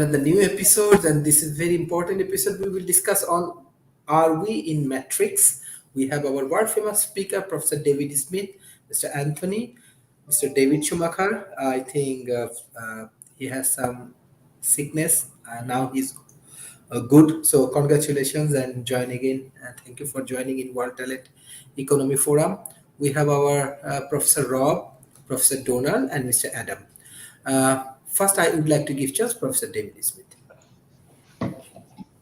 another new episode, and this is very important episode. We will discuss on are we in matrix. We have our world famous speaker, Professor David Smith, Mr. Anthony, Mr. David Schumacher. I think he has some sickness. Now he's good. So congratulations and join again. Thank you for joining in World Talent Economy Forum. We have our Professor Rob, Professor Donald, and Mr. Adam. First, I would like to give chance Professor David Smith.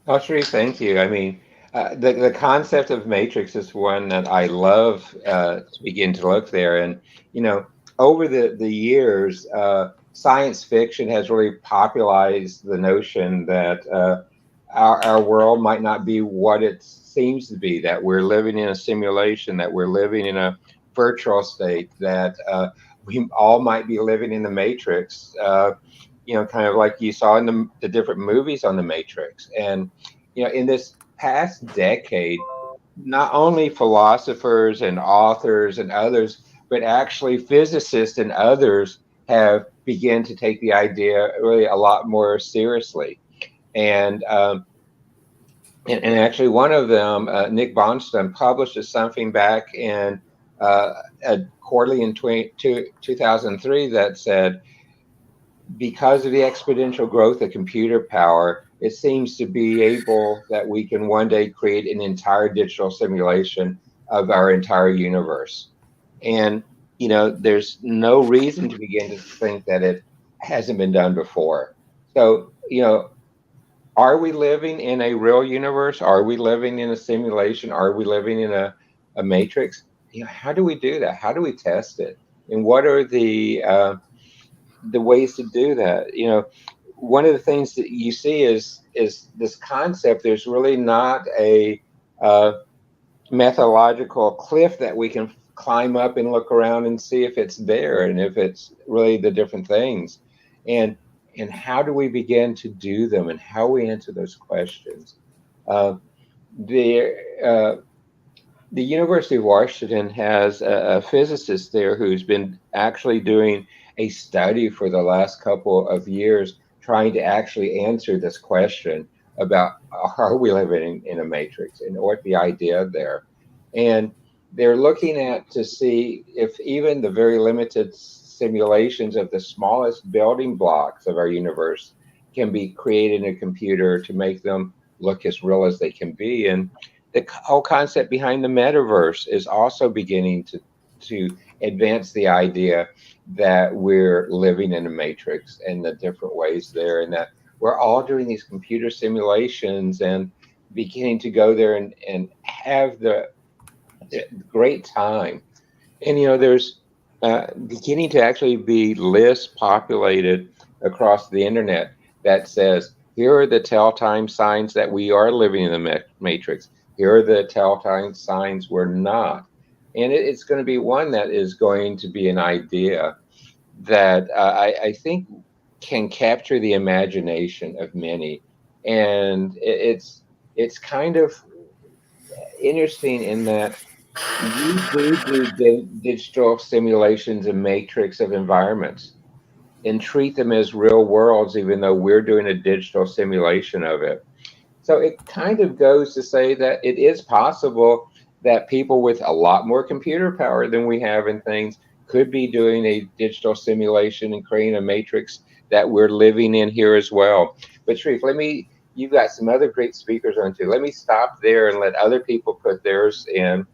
Oh, Sharif, thank you. I mean, the concept of matrix is one that I love to begin to look there. And, over the years, science fiction has really popularized the notion that our world might not be what it seems to be, that we're living in a simulation, that we're living in a virtual state, that we all might be living in the matrix. Kind of like you saw in the different movies on the Matrix. And, in this past decade, not only philosophers and authors and others, but actually physicists and others have begun to take the idea really a lot more seriously. And actually one of them, Nick Bonston, published something back in a quarterly in 2003 that said, because of the exponential growth of computer power, it seems to be able that we can one day create an entire digital simulation of our entire universe. And, there's no reason to begin to think that it hasn't been done before. So, are we living in a real universe? Are we living in a simulation? Are we living in a matrix? How do we do that? How do we test it? And what are the ways to do that? One of the things that you see is this concept. There's really not a methodological cliff that we can climb up and look around and see if it's there and if it's really the different things. And how do we begin to do them and how we answer those questions? The University of Washington has a physicist there who's been actually doing a study for the last couple of years trying to actually answer this question about are we living in a matrix and what the idea there. And they're looking at to see if even the very limited simulations of the smallest building blocks of our universe can be created in a computer to make them look as real as they can be. And the whole concept behind the metaverse is also beginning to advance the idea that we're living in a matrix and the different ways there, and that we're all doing these computer simulations and beginning to go there and have the great time. And, there's beginning to actually be lists populated across the internet that says, here are the telltale signs that we are living in the matrix. Here are the telltale signs we're not. And it's going to be one that is going to be an idea that I think can capture the imagination of many. And it's kind of interesting in that we do digital simulations and matrix of environments and treat them as real worlds, even though we're doing a digital simulation of it. So it kind of goes to say that it is possible that people with a lot more computer power than we have in things could be doing a digital simulation and creating a matrix that we're living in here as well. But Sharif, you've got some other great speakers on too. Let me stop there and let other people put theirs in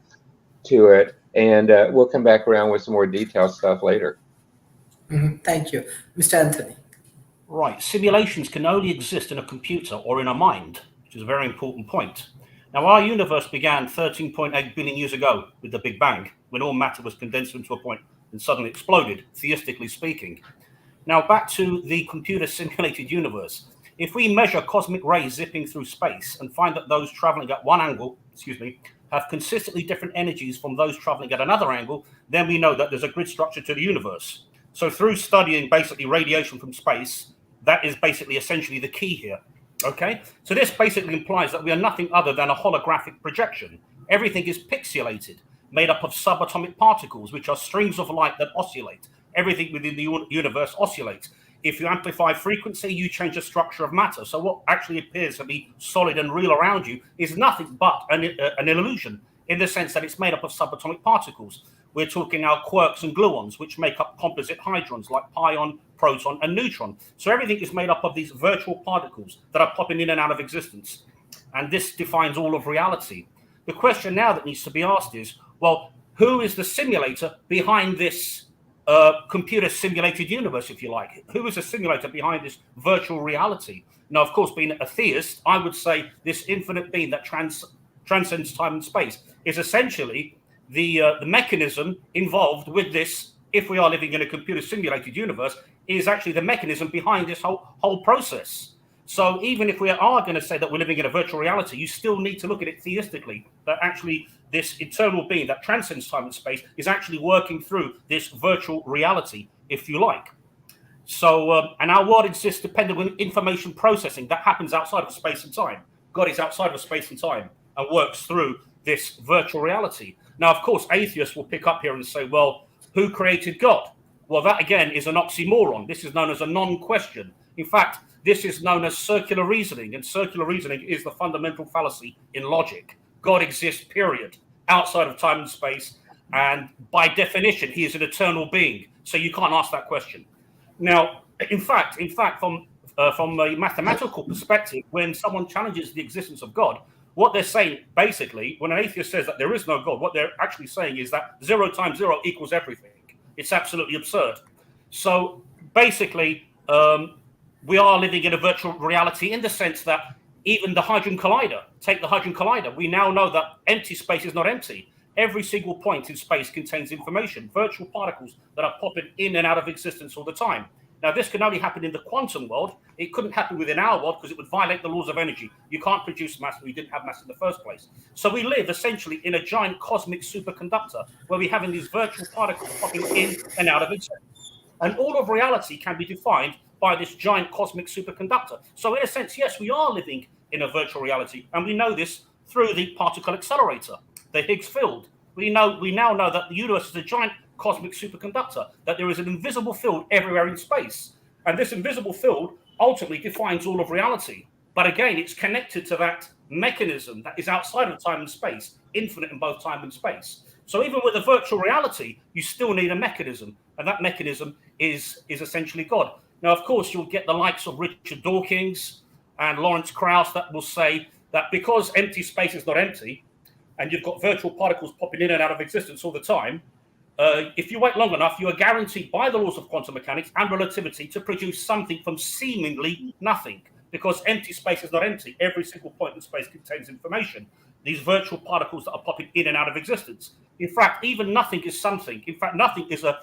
to it. And we'll come back around with some more detailed stuff later. Mm-hmm. Thank you. Mr. Anthony. Right. Simulations can only exist in a computer or in a mind, which is a very important point. Now, our universe began 13.8 billion years ago with the Big Bang, when all matter was condensed into a point and suddenly exploded, theistically speaking. Now, back to the computer-simulated universe. If we measure cosmic rays zipping through space and find that those traveling at one angle, have consistently different energies from those traveling at another angle, then we know that there's a grid structure to the universe. So through studying basically radiation from space, that is basically essentially the key here. Okay, so this basically implies that we are nothing other than a holographic projection. Everything is pixelated, made up of subatomic particles, which are strings of light that oscillate. Everything within the universe oscillates. If you amplify frequency, you change the structure of matter. So what actually appears to be solid and real around you is nothing but an illusion, in the sense that it's made up of subatomic particles. We're talking now quarks and gluons, which make up composite hadrons like pion, proton, and neutron. So everything is made up of these virtual particles that are popping in and out of existence. And this defines all of reality. The question now that needs to be asked is, well, who is the simulator behind this computer simulated universe, if you like? Who is the simulator behind this virtual reality? Now, of course, being a theist, I would say this infinite being that transcends time and space is essentially the mechanism involved with this. If we are living in a computer simulated universe, is actually the mechanism behind this whole process. So even if we are going to say that we're living in a virtual reality, you still need to look at it theistically, that actually this eternal being that transcends time and space is actually working through this virtual reality, if you like. So, and our world exists dependent on information processing that happens outside of space and time. God is outside of space and time and works through this virtual reality. Now, of course, atheists will pick up here and say, well, who created God? Well, that again is an oxymoron. This is known as a non-question. In fact, this is known as circular reasoning, and circular reasoning is the fundamental fallacy in logic. God exists, period, outside of time and space, and by definition, he is an eternal being. So you can't ask that question. Now, in fact, from a mathematical perspective, when someone challenges the existence of God, what they're saying, basically, when an atheist says that there is no God, what they're actually saying is that 0 times 0 equals everything. It's absolutely absurd. So basically, we are living in a virtual reality in the sense that even the Hadron Collider, take the Hadron Collider, we now know that empty space is not empty. Every single point in space contains information, virtual particles that are popping in and out of existence all the time. Now, this can only happen in the quantum world. It couldn't happen within our world because it would violate the laws of energy. You can't produce mass when you didn't have mass in the first place. So we live essentially in a giant cosmic superconductor where we're having these virtual particles popping in and out of existence. And all of reality can be defined by this giant cosmic superconductor. So in a sense, yes, we are living in a virtual reality. And we know this through the particle accelerator, the Higgs field. We now know that the universe is a giant cosmic superconductor, that there is an invisible field everywhere in space. And this invisible field ultimately defines all of reality. But again, it's connected to that mechanism that is outside of time and space, infinite in both time and space. So even with a virtual reality, you still need a mechanism. And that mechanism is essentially God. Now, of course, you'll get the likes of Richard Dawkins and Lawrence Krauss that will say that because empty space is not empty, and you've got virtual particles popping in and out of existence all the time, if you wait long enough, you are guaranteed by the laws of quantum mechanics and relativity to produce something from seemingly nothing, because empty space is not empty. Every single point in space contains information. These virtual particles that are popping in and out of existence. In fact, even nothing is something. In fact, nothing is a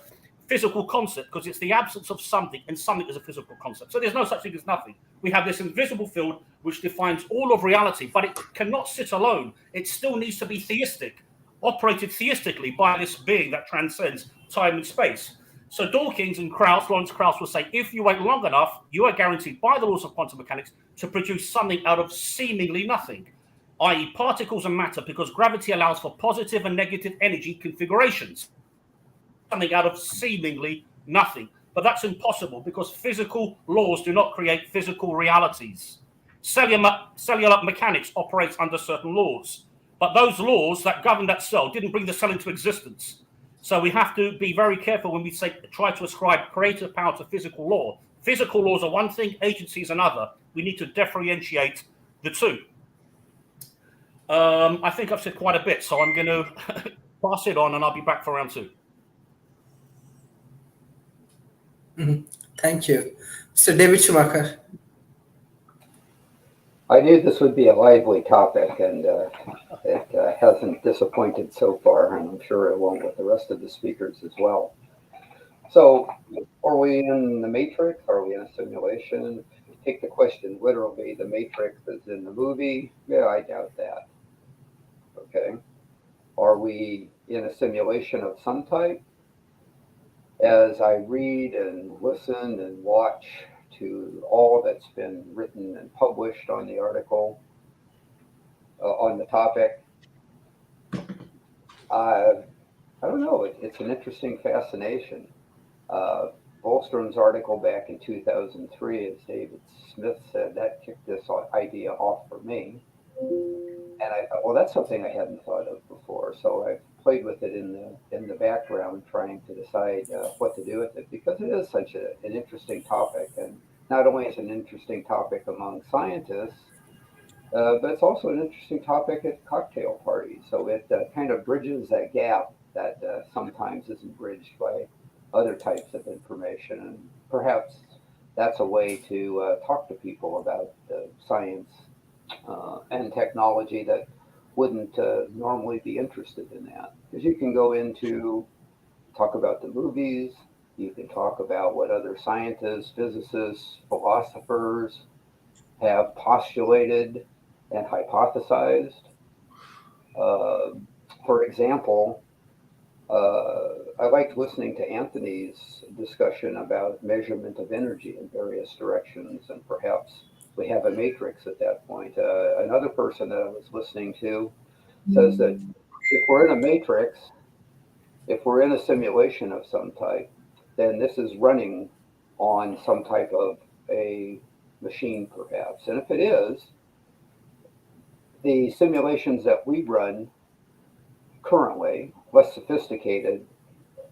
physical concept because it's the absence of something, and something is a physical concept. So there's no such thing as nothing. We have this invisible field which defines all of reality, but it cannot sit alone. It still needs to be theistic, operated theistically by this being that transcends time and space. So Dawkins and Krauss, Lawrence Krauss will say, if you wait long enough, you are guaranteed by the laws of quantum mechanics to produce something out of seemingly nothing, i.e. particles and matter, because gravity allows for positive and negative energy configurations. Something out of seemingly nothing. But that's impossible because physical laws do not create physical realities. Cellular mechanics operates under certain laws. But those laws that govern that cell didn't bring the cell into existence. So we have to be very careful when we try to ascribe creative power to physical law. Physical laws are one thing, agency is another. We need to differentiate the two. I think I've said quite a bit, so I'm going to pass it on and I'll be back for round two. Mm-hmm. Thank you. Mr. David Schumacher. I knew this would be a lively topic, and it hasn't disappointed so far, and I'm sure it won't with the rest of the speakers as well. So, are we in the Matrix? Are we in a simulation? Take the question literally. The Matrix is in the movie. Yeah, I doubt that. Okay. Are we in a simulation of some type? As I read and listen and watch to all that's been written and published on the article, on the topic, I don't know, it's an interesting fascination. Bolstrom's article back in 2003, as David Smith said, that kicked this idea off for me. And I thought, well, that's something I hadn't thought of before. So I played with it in the background, trying to decide what to do with it, because it is such an interesting topic. And not only is it an interesting topic among scientists, but it's also an interesting topic at cocktail parties. So it kind of bridges that gap that sometimes isn't bridged by other types of information. And perhaps that's a way to talk to people about science and technology that wouldn't normally be interested in that. Because you can go into talk about the movies, you can talk about what other scientists, physicists, philosophers have postulated and hypothesized. For example, I liked listening to Anthony's discussion about measurement of energy in various directions, and perhaps we have a matrix at that point. Another person that I was listening to says that if we're in a matrix, if we're in a simulation of some type, then this is running on some type of a machine, perhaps. And if it is, the simulations that we run currently, less sophisticated,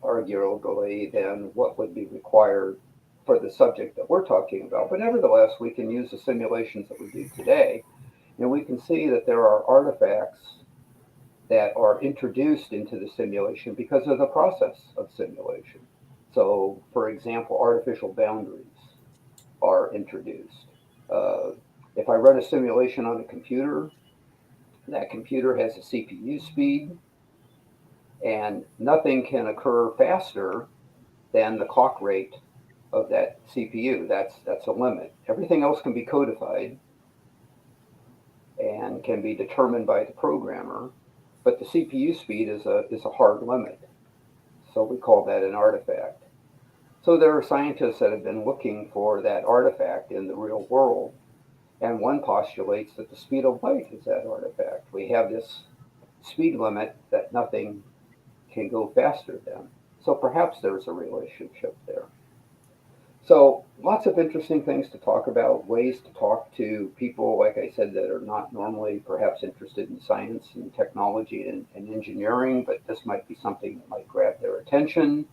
arguably, than what would be required for the subject that we're talking about. But nevertheless, we can use the simulations that we do today, and we can see that there are artifacts that are introduced into the simulation because of the process of simulation. So, for example, artificial boundaries are introduced. If I run a simulation on a computer, that computer has a CPU speed, and nothing can occur faster than the clock rate of that CPU. That's a limit. Everything else can be codified and can be determined by the programmer, but the CPU speed is a hard limit. So we call that an artifact. So there are scientists that have been looking for that artifact in the real world, and one postulates that the speed of light is that artifact. We have this speed limit that nothing can go faster than. So perhaps there's a relationship there. So lots of interesting things to talk about, ways to talk to people, like I said, that are not normally perhaps interested in science and technology and engineering, but this might be something that might grab their attention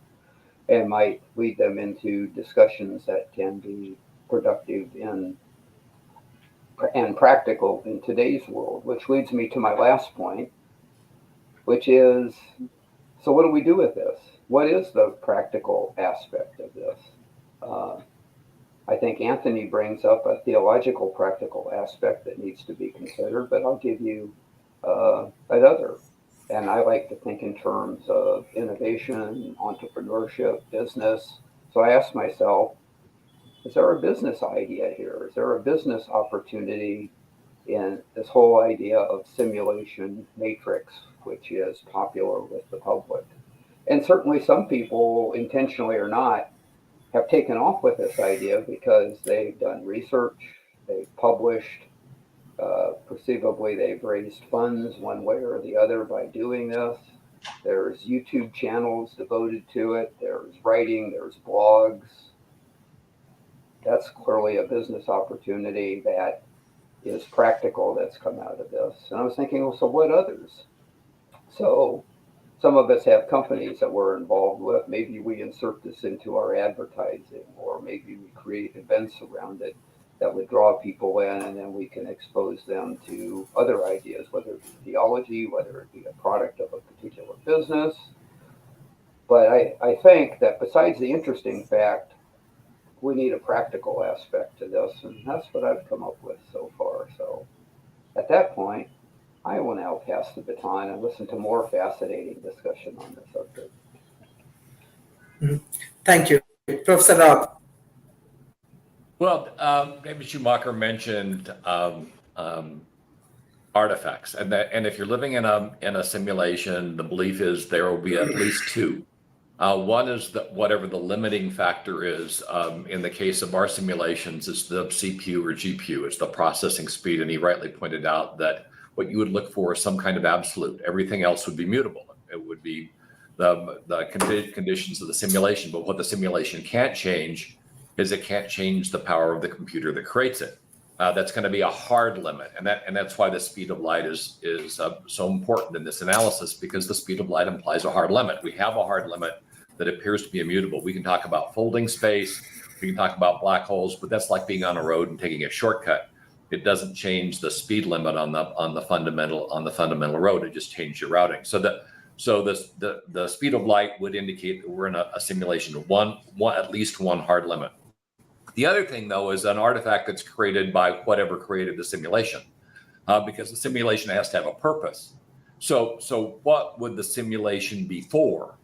and might lead them into discussions that can be productive and practical in today's world, which leads me to my last point, which is, so what do we do with this? What is the practical aspect of this? I think Anthony brings up a theological practical aspect that needs to be considered, but I'll give you another. And I like to think in terms of innovation, entrepreneurship, business. So I asked myself, is there a business idea here? Is there a business opportunity in this whole idea of simulation matrix, which is popular with the public? And certainly some people, intentionally or not, have taken off with this idea because they've done research, they've published, perceivably they've raised funds one way or the other by doing this. There's YouTube channels devoted to it, there's writing, there's blogs. That's clearly a business opportunity that is practical that's come out of this. And I was thinking, well, so what others? So some of us have companies that we're involved with. Maybe we insert this into our advertising, or maybe we create events around it that would draw people in, and then we can expose them to other ideas, whether it be theology, whether it be a product of a particular business. But I think that besides the interesting fact, we need a practical aspect to this, and that's what I've come up with so far. So at that point, I will now pass the baton and listen to more fascinating discussion on this subject. Thank you. Professor Rob. Well, David Schumacher mentioned artifacts, and if you're living in a simulation, the belief is there will be at least two. One is that whatever the limiting factor is. In the case of our simulations, it's the CPU or GPU, it's the processing speed, and he rightly pointed out that what you would look for is some kind of absolute. Everything else would be mutable. It would be conditions of the simulation. But what the simulation can't change is it can't change the power of the computer that creates it. That's going to be a hard limit, and that's why the speed of light is so important in this analysis, because the speed of light implies a hard limit. We have a hard limit that appears to be immutable. We can talk about folding space, we can talk about black holes, but that's like being on a road and taking a shortcut. It doesn't change the speed limit on the fundamental road. It just changed your routing. So the speed of light would indicate that we're in a simulation of at least one hard limit. The other thing, though, is an artifact that's created by whatever created the simulation, because the simulation has to have a purpose. So what would the simulation be for?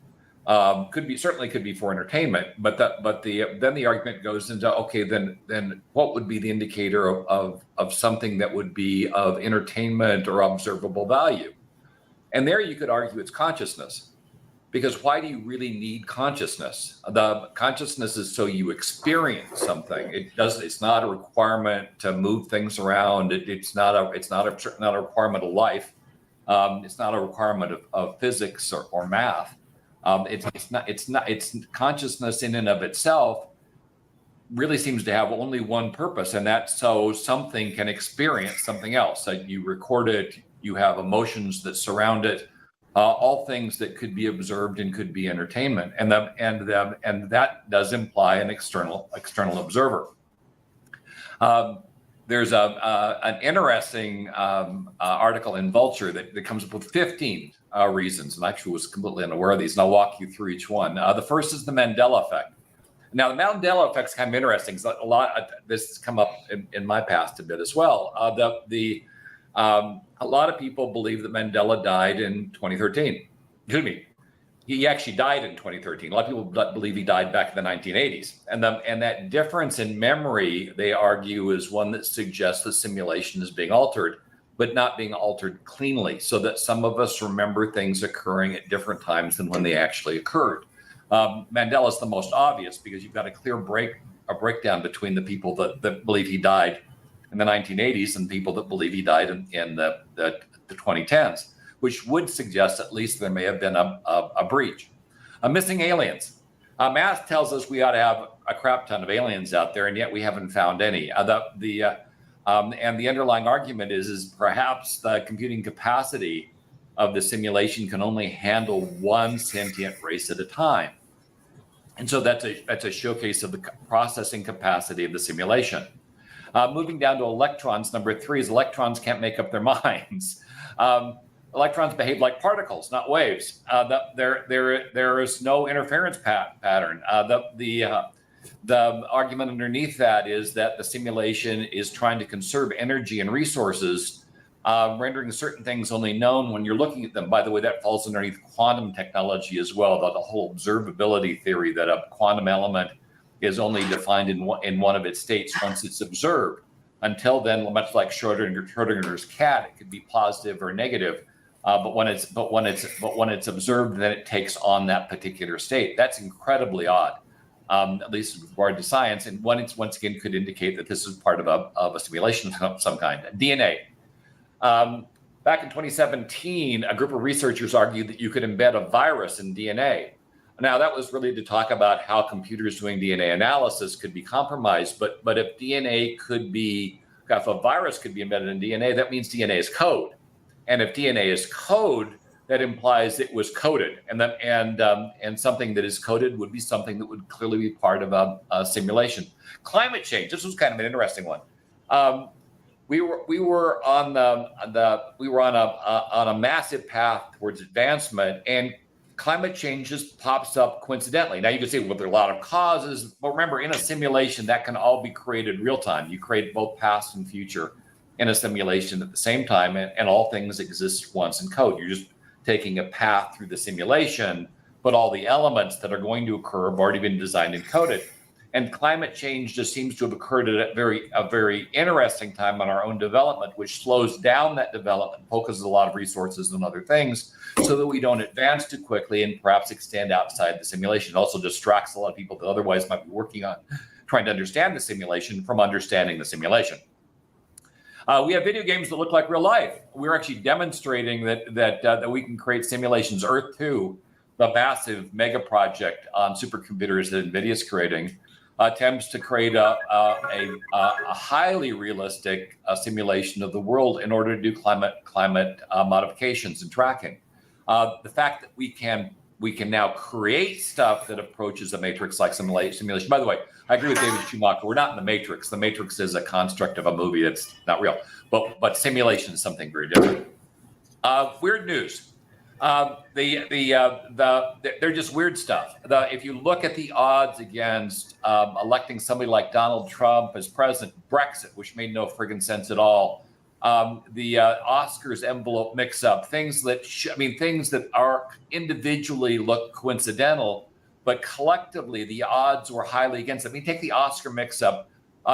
Certainly could be for entertainment, but then the argument goes into, okay, then what would be the indicator of something that would be of entertainment or observable value? And there you could argue it's consciousness. Because why do you really need consciousness? The consciousness is so you experience something. It's not a requirement to move things around. It's not a requirement of life. It's not a requirement of physics or math. It's consciousness in and of itself really seems to have only one purpose, and that's so something can experience something else. So you record it, you have emotions that surround it. All things that could be observed and could be entertainment, and that does imply an external observer. There's an interesting article in Vulture that comes up with 15 reasons, and I actually was completely unaware of these, and I'll walk you through each one. The first is the Mandela effect. Now, the Mandela effect is kind of interesting. So this has come up in my past a bit as well. A lot of people believe that Mandela died in 2013. Excuse me. He actually died in 2013. A lot of people believe he died back in the 1980s. And that difference in memory, they argue, is one that suggests the simulation is being altered, but not being altered cleanly, so that some of us remember things occurring at different times than when they actually occurred. Mandela is the most obvious, because you've got a clear breakdown between the people that believe he died in the 1980s and people that believe he died in the 2010s, which would suggest at least there may have been a breach. Missing aliens. Math tells us we ought to have a crap ton of aliens out there, and yet we haven't found any. And the underlying argument is perhaps the computing capacity of the simulation can only handle one sentient race at a time. And so that's a showcase of the processing capacity of the simulation. Moving down to electrons, number 3 is electrons can't make up their minds. Electrons behave like particles, not waves. There is no interference pattern. The argument underneath that is that the simulation is trying to conserve energy and resources, rendering certain things only known when you're looking at them. By the way, that falls underneath quantum technology as well, the whole observability theory that a quantum element is only defined in one of its states once it's observed. Until then, much like Schrödinger's cat, it could be positive or negative. But when it's observed, then it takes on that particular state. That's incredibly odd, at least with regard to science. And once again could indicate that this is part of a simulation of some kind. DNA. Back in 2017, a group of researchers argued that you could embed a virus in DNA. Now, that was really to talk about how computers doing DNA analysis could be compromised. But if if a virus could be embedded in DNA, that means DNA is code. And if DNA is code, that implies it was coded. And something that is coded would be something that would clearly be part of a simulation. Climate change. This was kind of an interesting one. We were on a massive path towards advancement, and climate change just pops up coincidentally. Now you can say, well, there are a lot of causes, but remember, in a simulation, that can all be created real time. You create both past and future in a simulation at the same time, and all things exist once in code. You're just taking a path through the simulation, but all the elements that are going to occur have already been designed and coded. And climate change just seems to have occurred at a very interesting time in our own development, which slows down that development, focuses a lot of resources on other things, so that we don't advance too quickly and perhaps extend outside the simulation. It also distracts a lot of people that otherwise might be working on trying to understand the simulation from understanding the simulation. We have video games that look like real life. We're actually demonstrating that we can create simulations. Earth 2 the massive mega project on supercomputers that NVIDIA is creating, attempts to create a highly realistic simulation of the world in order to do climate modifications and tracking. The fact that we can now create stuff that approaches a matrix-like simulation. By the way, I agree with David Schumacher. We're not in the matrix. The matrix is a construct of a movie that's not real. But simulation is something very different. Weird news. They're just weird stuff. If you look at the odds against electing somebody like Donald Trump as president, Brexit, which made no friggin' sense at all, the Oscars envelope mix-up, things that are individually look coincidental, but collectively the odds were highly against it. Take the Oscar mix-up.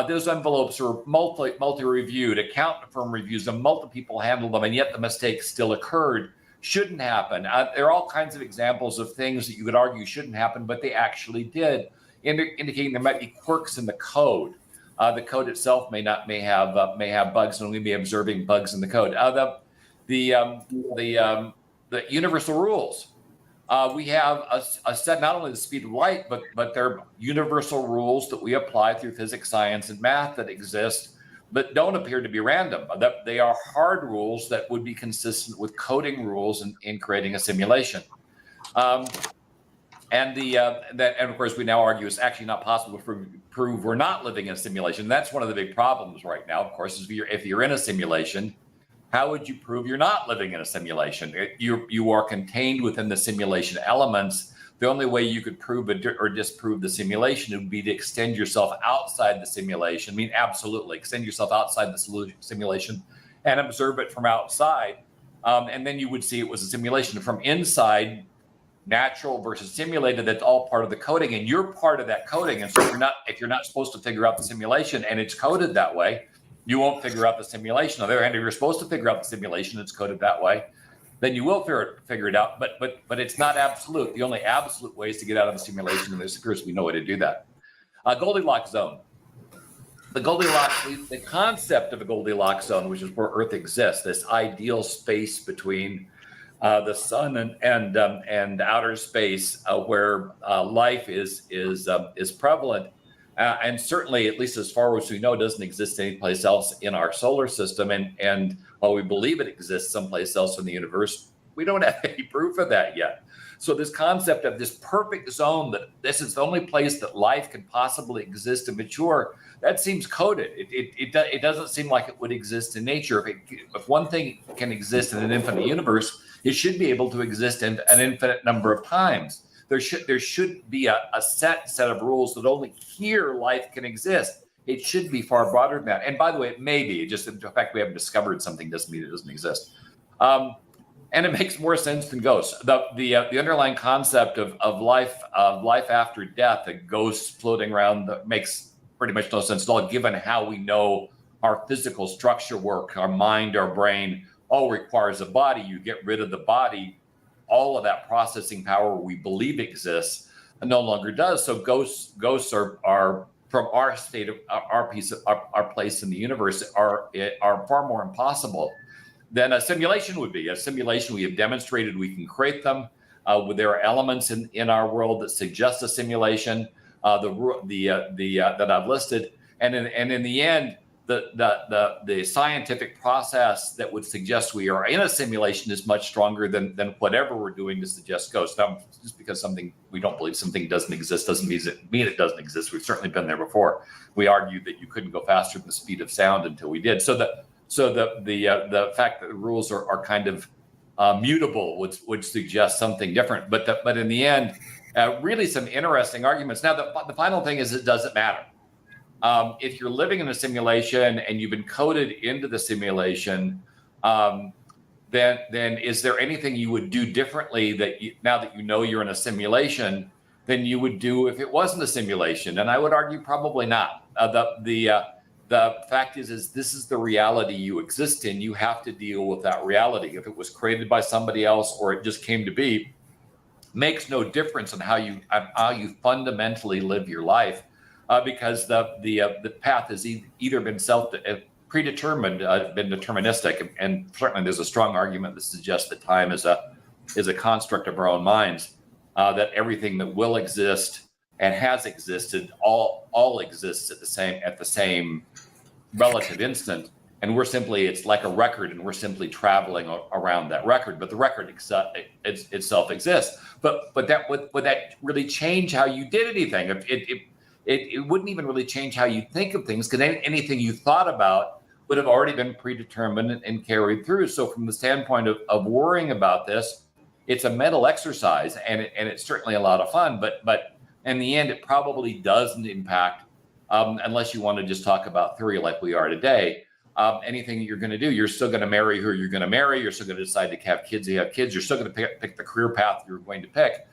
Those envelopes were multi-reviewed, accountant firm reviews them, multiple people handled them, and yet the mistake still occurred. Shouldn't happen. There are all kinds of examples of things that you could argue shouldn't happen, but they actually did, indicating there might be quirks in the code. The code itself may have bugs, and we may be observing bugs in the code. The universal rules. We have a set, not only the speed of light, but they're universal rules that we apply through physics, science, and math that exist, but don't appear to be random. That they are hard rules that would be consistent with coding rules in creating a simulation. And of course, we now argue it's actually not possible to prove we're not living in a simulation. That's one of the big problems right now, of course, is if you're in a simulation, how would you prove you're not living in a simulation? You are contained within the simulation elements. The only way you could prove or disprove the simulation would be to extend yourself outside the simulation. Absolutely, extend yourself outside the simulation and observe it from outside. And then you would see it was a simulation. From inside, natural versus simulated, that's all part of the coding, and you're part of that coding. And so if you're not supposed to figure out the simulation and it's coded that way, you won't figure out the simulation. On the other hand, if you're supposed to figure out the simulation, it's coded that way, then you will figure it out. But it's not absolute. The only absolute way is to get out of the simulation, and this appears we know way to do that. Goldilocks zone. The concept of a Goldilocks zone, which is where Earth exists, this ideal space between the sun and outer space, where life is prevalent. And certainly, at least as far as we know, doesn't exist anyplace else in our solar system. And while we believe it exists someplace else in the universe, we don't have any proof of that yet. So this concept of this perfect zone, that this is the only place that life can possibly exist and mature, that seems coded. It doesn't seem like it would exist in nature. If one thing can exist in an infinite universe, it should be able to exist in an infinite number of times. There should be a set of rules that only here life can exist. It should be far broader than that. And by the way, it may be. Just the fact we haven't discovered something doesn't mean it doesn't exist. And it makes more sense than ghosts. The underlying concept of life after death, and ghosts floating around, makes pretty much no sense at all, given how we know our physical structure work, our mind, our brain, all requires a body. You get rid of the body, all of that processing power we believe exists no longer does. So ghosts are from our state of our place in the universe are far more impossible than a simulation would be. A simulation, we have demonstrated we can create them. There are elements in our world that suggest a simulation that I've listed, and in the end, the scientific process that would suggest we are in a simulation is much stronger than whatever we're doing to suggest ghosts. Now, just because we don't believe something doesn't exist doesn't mean it doesn't exist. We've certainly been there before. We argued that you couldn't go faster than the speed of sound until we did. So the fact that the rules are kind of mutable would suggest something different. But in the end, really some interesting arguments. Now, the final thing is it doesn't matter. If you're living in a simulation and you've been coded into the simulation, then is there anything you would do differently now that you know you're in a simulation than you would do if it wasn't a simulation? And I would argue probably not. The fact is this is the reality you exist in. You have to deal with that reality. If it was created by somebody else or it just came to be, makes no difference in how you fundamentally live your life. Because the path has either been predetermined, been deterministic, and certainly there's a strong argument that suggests that time is a construct of our own minds. that everything that will exist and has existed all exists at the same relative instant, and it's like a record, and we're simply traveling around that record. But the record itself exists. But that would that really change how you did anything? It wouldn't even really change how you think of things, because anything you thought about would have already been predetermined and carried through. So from the standpoint of worrying about this, it's a mental exercise, and it's certainly a lot of fun. But in the end, it probably doesn't impact, unless you want to just talk about theory like we are today, anything that you're going to do. You're still going to marry who you're going to marry. You're still going to decide to have kids. You have kids. You're still going to pick the career path you're going to pick,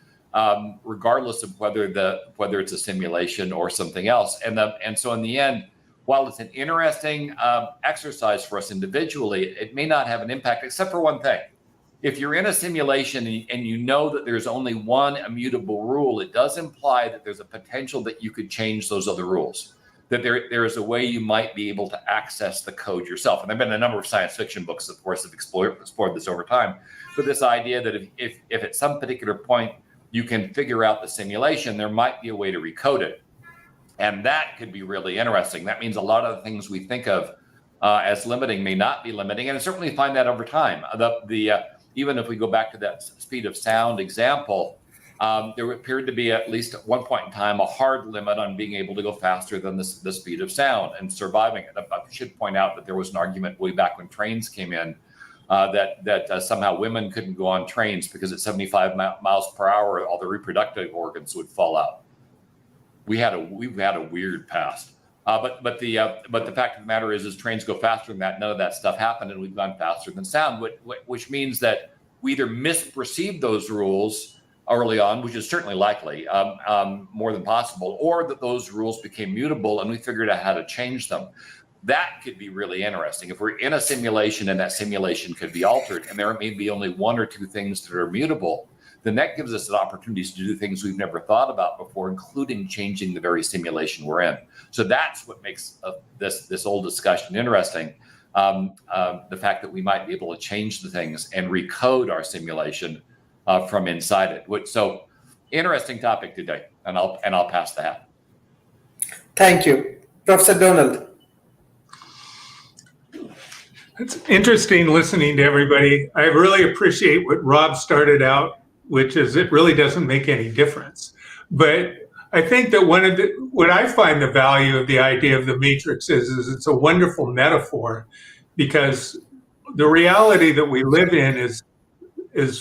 regardless of whether it's a simulation or something else. And so in the end, while it's an interesting exercise for us individually, it may not have an impact, except for one thing. If you're in a simulation and you know that there's only one immutable rule, it does imply that there's a potential that you could change those other rules, that there is a way you might be able to access the code yourself. And there have been a number of science fiction books, of course, that have explored this over time. But this idea that if at some particular point you can figure out the simulation, there might be a way to recode it. And that could be really interesting. That means a lot of the things we think of as limiting may not be limiting. And I certainly find that over time. Even if we go back to that speed of sound example, there appeared to be, at least at one point in time, a hard limit on being able to go faster than the speed of sound and surviving it. I should point out that there was an argument way back when trains came in that somehow women couldn't go on trains because at 75 miles per hour, all the reproductive organs would fall out. We've had a weird past. But the fact of the matter is trains go faster than that. None of that stuff happened, and we've gone faster than sound, which means that we either misperceived those rules early on, which is certainly likely, more than possible, or that those rules became mutable and we figured out how to change them. That could be really interesting. If we're in a simulation and that simulation could be altered, and there may be only one or two things that are mutable, then that gives us an opportunity to do things we've never thought about before, including changing the very simulation we're in. So that's what makes this whole discussion interesting. The fact that we might be able to change the things and recode our simulation from inside it. So interesting topic today, and I'll pass the hat. Thank you, Professor Donald. It's interesting listening to everybody. I really appreciate what Rob started out, which is it really doesn't make any difference. But I think that what I find the value of the idea of the matrix is it's a wonderful metaphor, because the reality that we live in is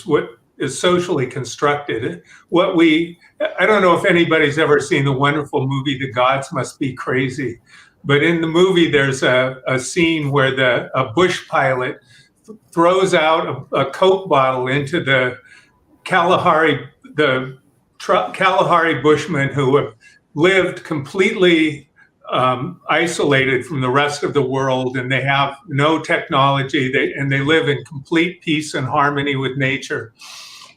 what is socially constructed. I don't know if anybody's ever seen the wonderful movie The Gods Must Be Crazy, but in the movie there's a scene where a bush pilot throws out a Coke bottle into the Kalahari Bushmen who have lived completely isolated from the rest of the world, and they have no technology, and they live in complete peace and harmony with nature.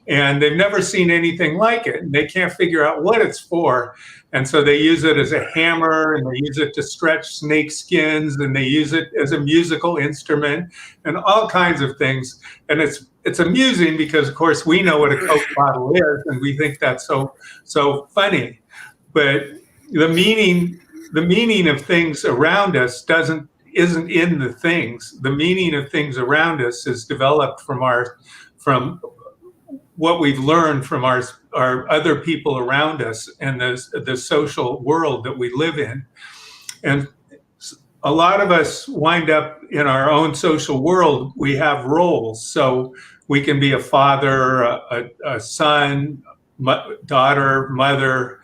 And they've never seen anything like it, and they can't figure out what it's for. And so they use it as a hammer, and they use it to stretch snake skins, and they use it as a musical instrument, and all kinds of things. And it's amusing because, of course, we know what a Coke bottle is, and we think that's so funny. But the meaning of things around us isn't in the things. The meaning of things around us is developed from what we've learned from our other people around us and the social world that we live in. And a lot of us wind up in our own social world. We have roles. So we can be a father, a son, daughter, mother.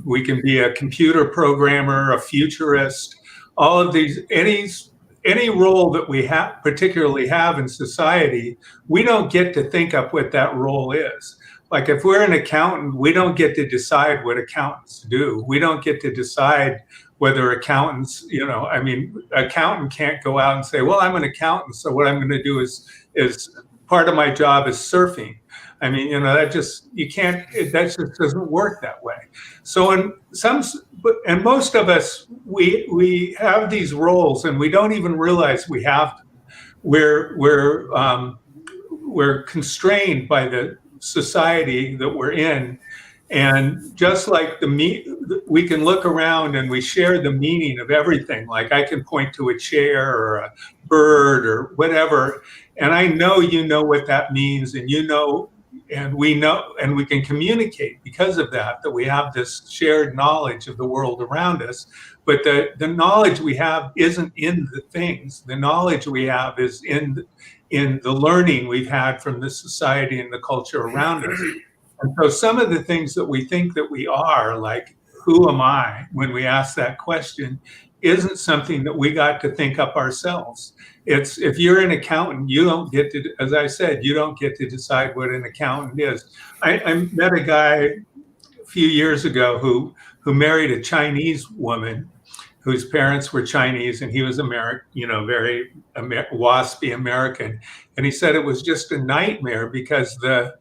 We can be a computer programmer, a futurist. All of these, any role that we particularly have in society, we don't get to think up what that role is. Like if we're an accountant, we don't get to decide what accountants do. We don't get to decide whether accountants, accountant can't go out and say, well, I'm an accountant, so what I'm going to do is part of my job is surfing. That just doesn't work that way. So most of us, we have these roles and we don't even realize we have them. We're constrained by society that we're in. And just like we can look around and we share the meaning of everything. Like I can point to a chair or a bird or whatever, and I know you know what that means, and you know, and we know, and we can communicate because of that we have this shared knowledge of the world around us. But the knowledge we have isn't in the things. The knowledge we have is in the learning we've had from the society and the culture around us. And so some of the things that we think that we are, like, who am I, when we ask that question, isn't something that we got to think up ourselves. It's, if you're an accountant, you don't get to, as I said, you don't get to decide what an accountant is. I met a guy a few years ago who married a Chinese woman whose parents were Chinese, and he was American, you know, very waspy American. And he said it was just a nightmare because the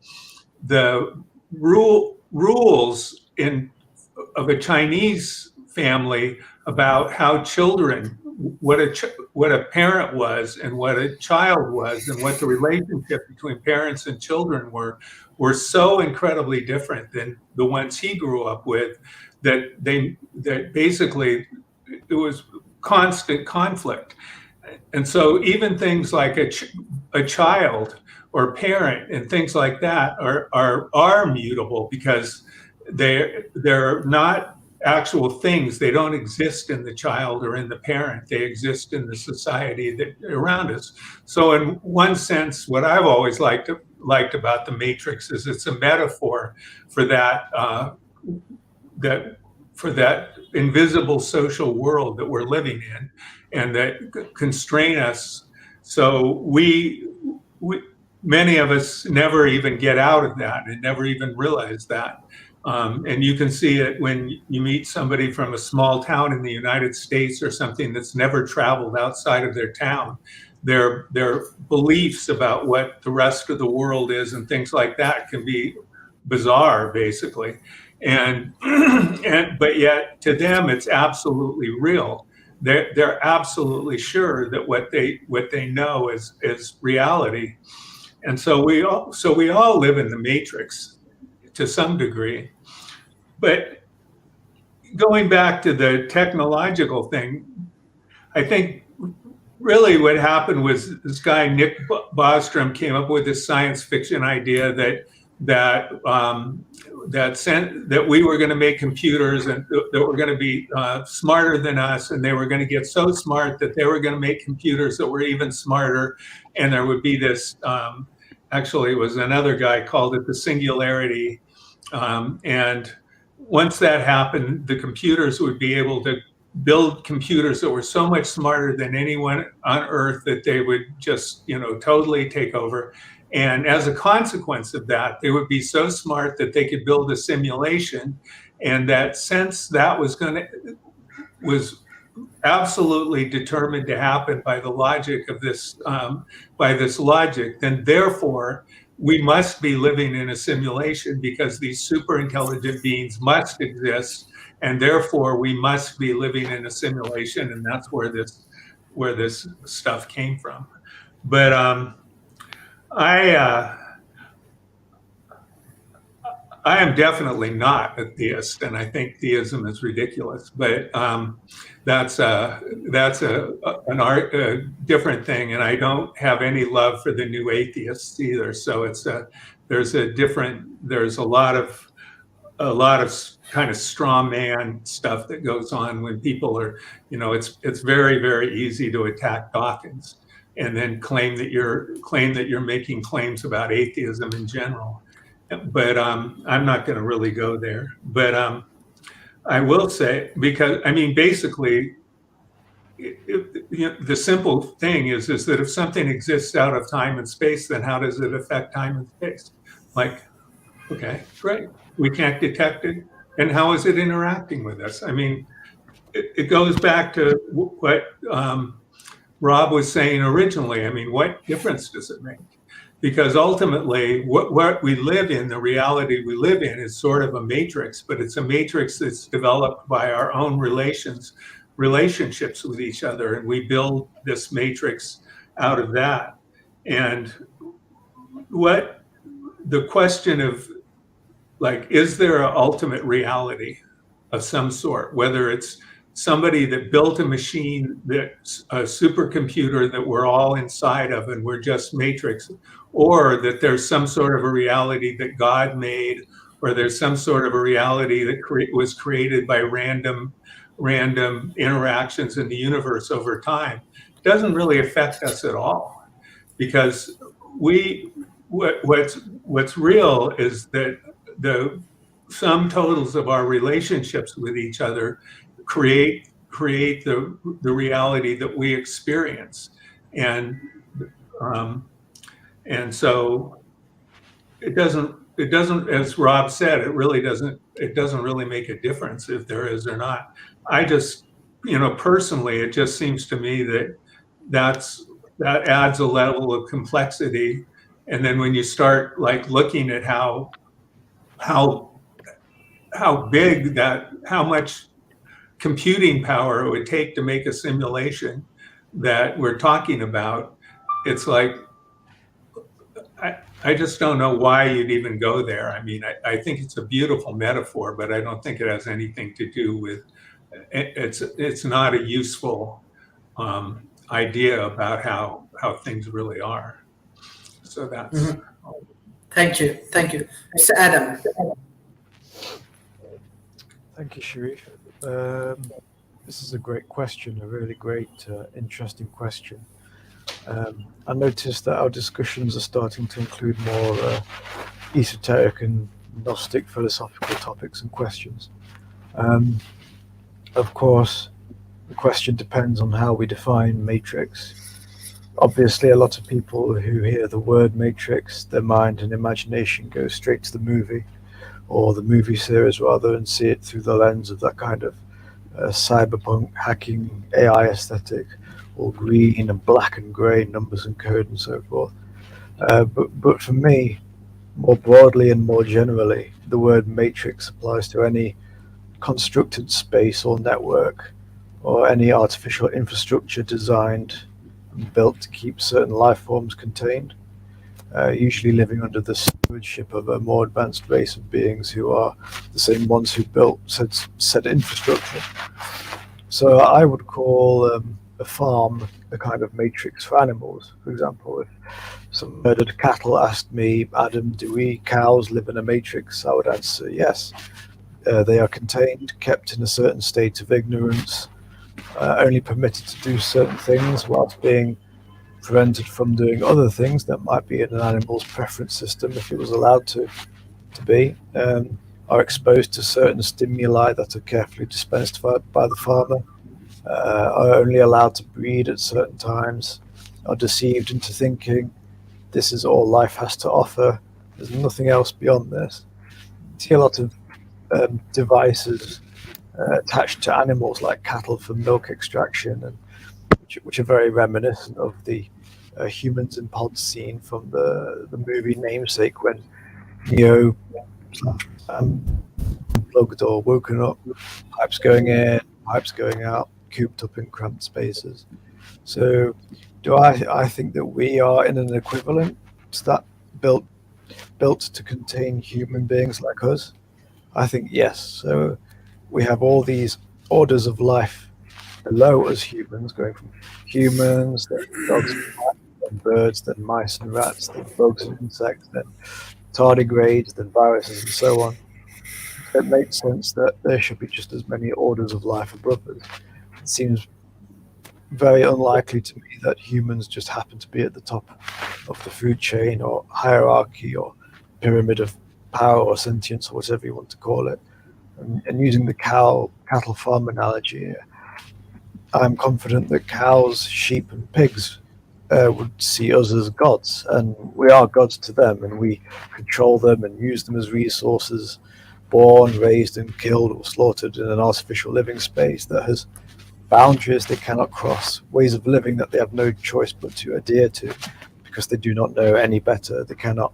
rules of a Chinese family about how children, what a parent was and what a child was and what the relationship between parents and children were so incredibly different than the ones he grew up with, that basically it was constant conflict. And so even things like a child or parent and things like that are mutable because they're not actual things. They don't exist in the child or in the parent. They exist in the society that around us. So in one sense, what I've always liked about the Matrix is it's a metaphor for that invisible social world that we're living in and that constrain us. So many of us never even get out of that and never even realize that. And you can see it when you meet somebody from a small town in the United States or something that's never traveled outside of their town. Their beliefs about what the rest of the world is and things like that can be bizarre, basically. But yet to them, it's absolutely real. They're absolutely sure that what they know is reality. And so we all live in the Matrix to some degree. But going back to the technological thing, I think really what happened was this guy, Nick Bostrom, came up with this science fiction idea that we were going to make computers and that were going to be smarter than us, and they were going to get so smart that they were going to make computers that were even smarter, and there would be this. Actually, it was another guy called it the singularity, and once that happened, the computers would be able to build computers that were so much smarter than anyone on Earth that they would just, totally take over. And as a consequence of that, they would be so smart that they could build a simulation. And that since that was absolutely determined to happen by the logic of this, by this logic, then therefore we must be living in a simulation because these super intelligent beings must exist, and therefore we must be living in a simulation, and that's where this stuff came from. But I am definitely not a theist, and I think theism is ridiculous. But that's a different thing, and I don't have any love for the new atheists either. So there's a lot of kind of straw man stuff that goes on when people are, it's very, very easy to attack Dawkins and then claim that you're making claims about atheism in general. But I'm not going to really go there. But I will say, because basically, the simple thing is that if something exists out of time and space, then how does it affect time and space? Like, okay, great, we can't detect it, and how is it interacting with us? It goes back to what Rob was saying originally. What difference does it make? Because ultimately, what we live in, the reality we live in, is sort of a matrix, but it's a matrix that's developed by our own relationships with each other, and we build this matrix out of that. And what the question of, like, is there an ultimate reality of some sort, whether it's somebody that built a machine that's a supercomputer that we're all inside of and we're just matrix, or that there's some sort of a reality that God made, or there's some sort of a reality that was created by random interactions in the universe over time, doesn't really affect us at all, because what's real is that the sum totals of our relationships with each other create the reality that we experience, and so it doesn't, as Rob said, it doesn't really make a difference if there is or not. I just, personally, it just seems to me that adds a level of complexity. And then when you start like looking at how big how much computing power it would take to make a simulation that we're talking about, it's like, I just don't know why you'd even go there. I mean, I think it's a beautiful metaphor, but I don't think it has anything to do with, it's not a useful idea about how things really are. So that's. Thank you. Mr. Adam. Thank you, Sharif. This is a great question, a really great, interesting question. I noticed that our discussions are starting to include more esoteric and Gnostic philosophical topics and questions. Of course, the question depends on how we define matrix. Obviously, a lot of people who hear the word matrix, their mind and imagination go straight to the movie, or the movie series rather, and see it through the lens of that kind of cyberpunk hacking AI aesthetic, all green and black and grey, numbers and code and so forth. But for me, more broadly and more generally, the word matrix applies to any constructed space or network, or any artificial infrastructure designed and built to keep certain life forms contained, usually living under the stewardship of a more advanced race of beings who are the same ones who built said infrastructure. So I would call a farm a kind of matrix for animals. For example, if some murdered cattle asked me, Adam, do we cows live in a matrix? I would answer yes. They are contained, kept in a certain state of ignorance, only permitted to do certain things whilst being prevented from doing other things that might be in an animal's preference system if it was allowed to be, are exposed to certain stimuli that are carefully dispensed by the farmer, are only allowed to breed at certain times, are deceived into thinking this is all life has to offer, there's nothing else beyond this. You see a lot of devices attached to animals like cattle for milk extraction, and which are very reminiscent of the humans in pods scene from the movie Namesake, when Neo plugged or woken up, pipes going in, pipes going out, cooped up in cramped spaces. So I think that we are in an equivalent to that, built to contain human beings like us? I think yes. So we have all these orders of life below us humans, going from humans, then dogs, then birds, then mice and rats, then bugs and insects, then tardigrades, then viruses, and so on. It makes sense that there should be just as many orders of life above us. It seems very unlikely to me that humans just happen to be at the top of the food chain or hierarchy or pyramid of power or sentience or whatever you want to call it. And using the cattle farm analogy, I'm confident that cows, sheep and pigs would see us as gods, and we are gods to them, and we control them and use them as resources, born, raised and killed or slaughtered in an artificial living space that has boundaries they cannot cross, ways of living that they have no choice but to adhere to because they do not know any better. They cannot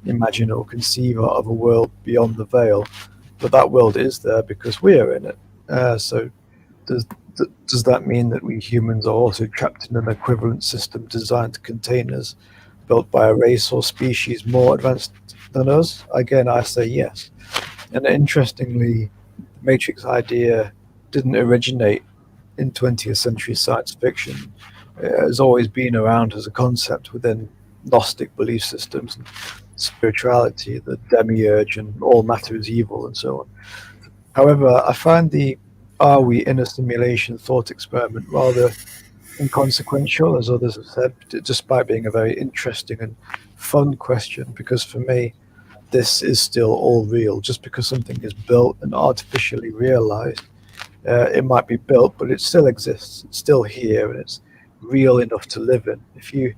imagine or conceive of a world beyond the veil, but that world is there because we are in it. So does that mean that we humans are also trapped in an equivalent system designed to contain us, built by a race or species more advanced than us? Again, I say yes. And interestingly, the Matrix idea didn't originate in 20th century science fiction. It has always been around as a concept within Gnostic belief systems and spirituality, the demiurge and all matter is evil and so on. However, I find the "are we in a simulation" thought experiment rather inconsequential, as others have said, despite being a very interesting and fun question, because for me, this is still all real. Just because something is built and artificially realized, it might be built, but it still exists. It's still here, and it's real enough to live in. If you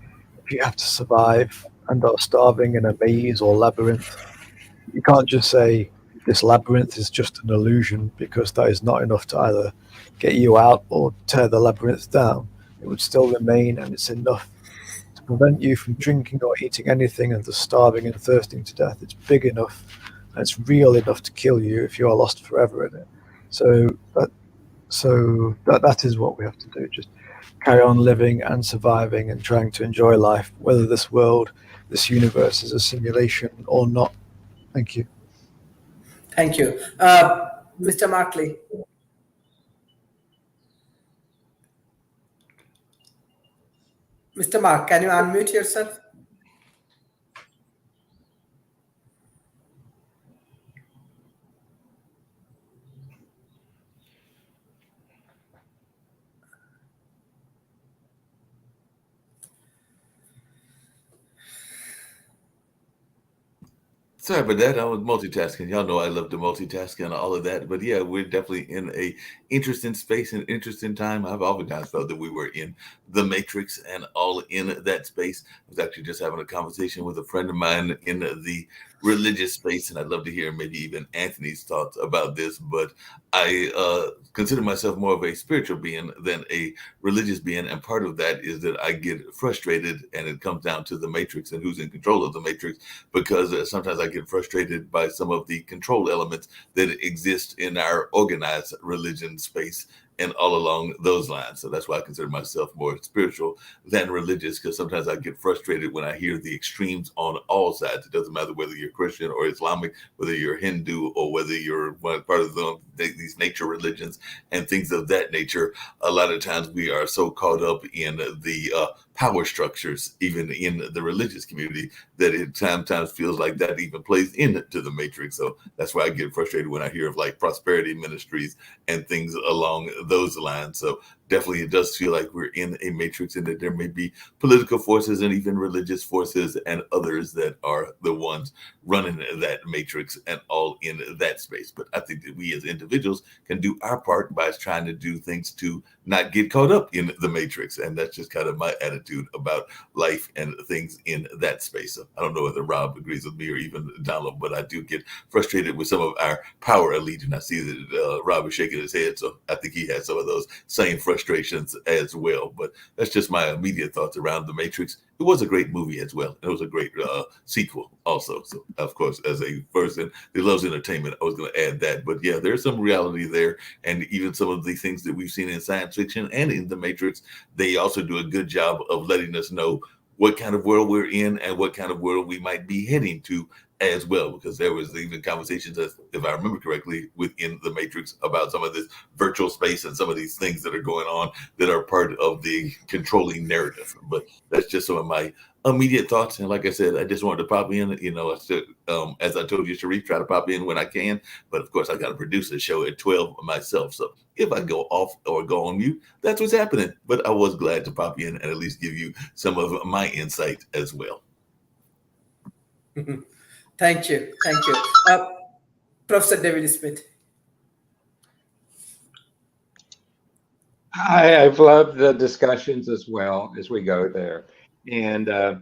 have to survive and are starving in a maze or labyrinth, you can't just say this labyrinth is just an illusion, because that is not enough to either get you out or tear the labyrinth down. It would still remain, and it's enough to prevent you from drinking or eating anything and just starving and thirsting to death. It's big enough and it's real enough to kill you if you are lost forever in it. So that is what we have to do. Just carry on living and surviving and trying to enjoy life, whether this world, this universe is a simulation or not. Thank you. Thank you. Mr. Markley. Mr. Mark, can you unmute yourself? Sorry about that. I was multitasking. Y'all know I love to multitask and all of that. But yeah, we're definitely in a interesting space and interesting time. I've oftentimes felt that we were in the Matrix and all in that space. I was actually just having a conversation with a friend of mine in the religious space, and I'd love to hear maybe even Anthony's thoughts about this. But I consider myself more of a spiritual being than a religious being, and part of that is that I get frustrated, and it comes down to the Matrix and who's in control of the Matrix, because sometimes I get frustrated by some of the control elements that exist in our organized religion space and all along those lines. So that's why I consider myself more spiritual than religious, because sometimes I get frustrated when I hear the extremes on all sides. It doesn't matter whether you're Christian or Islamic, whether you're Hindu, or whether you're part of these nature religions and things of that nature. A lot of times we are so caught up in the power structures, even in the religious community, that it sometimes feels like that even plays into the Matrix. So that's why I get frustrated when I hear of like prosperity ministries and things along those lines. So definitely it does feel like we're in a Matrix, and that there may be political forces and even religious forces and others that are the ones running that Matrix and all in that space. But I think that we as individuals can do our part by trying to do things to not get caught up in the Matrix. And that's just kind of my attitude about life and things in that space. So I don't know whether Rob agrees with me or even Donald, but I do get frustrated with some of our power elite. And I see that Rob is shaking his head. So I think he has some of those same frustrations as well. But that's just my immediate thoughts around the Matrix. It was a great movie as well. It was a great sequel also. So, of course, as a person that loves entertainment, I was going to add that. But yeah, there's some reality there. And even some of the things that we've seen in science fiction and in the Matrix, they also do a good job of letting us know what kind of world we're in and what kind of world we might be heading to as well, because there was even conversations, if I remember correctly, within the Matrix about some of this virtual space and some of these things that are going on that are part of the controlling narrative. But that's just some of my immediate thoughts. And like I said, I just wanted to pop in, as I told you, Sharif, try to pop in when I can. But of course, I got to produce a show at 12 myself. So if I go off or go on mute, that's what's happening. But I was glad to pop in and at least give you some of my insight as well. Thank you. Professor David Smith. I've loved the discussions as well as we go there. And I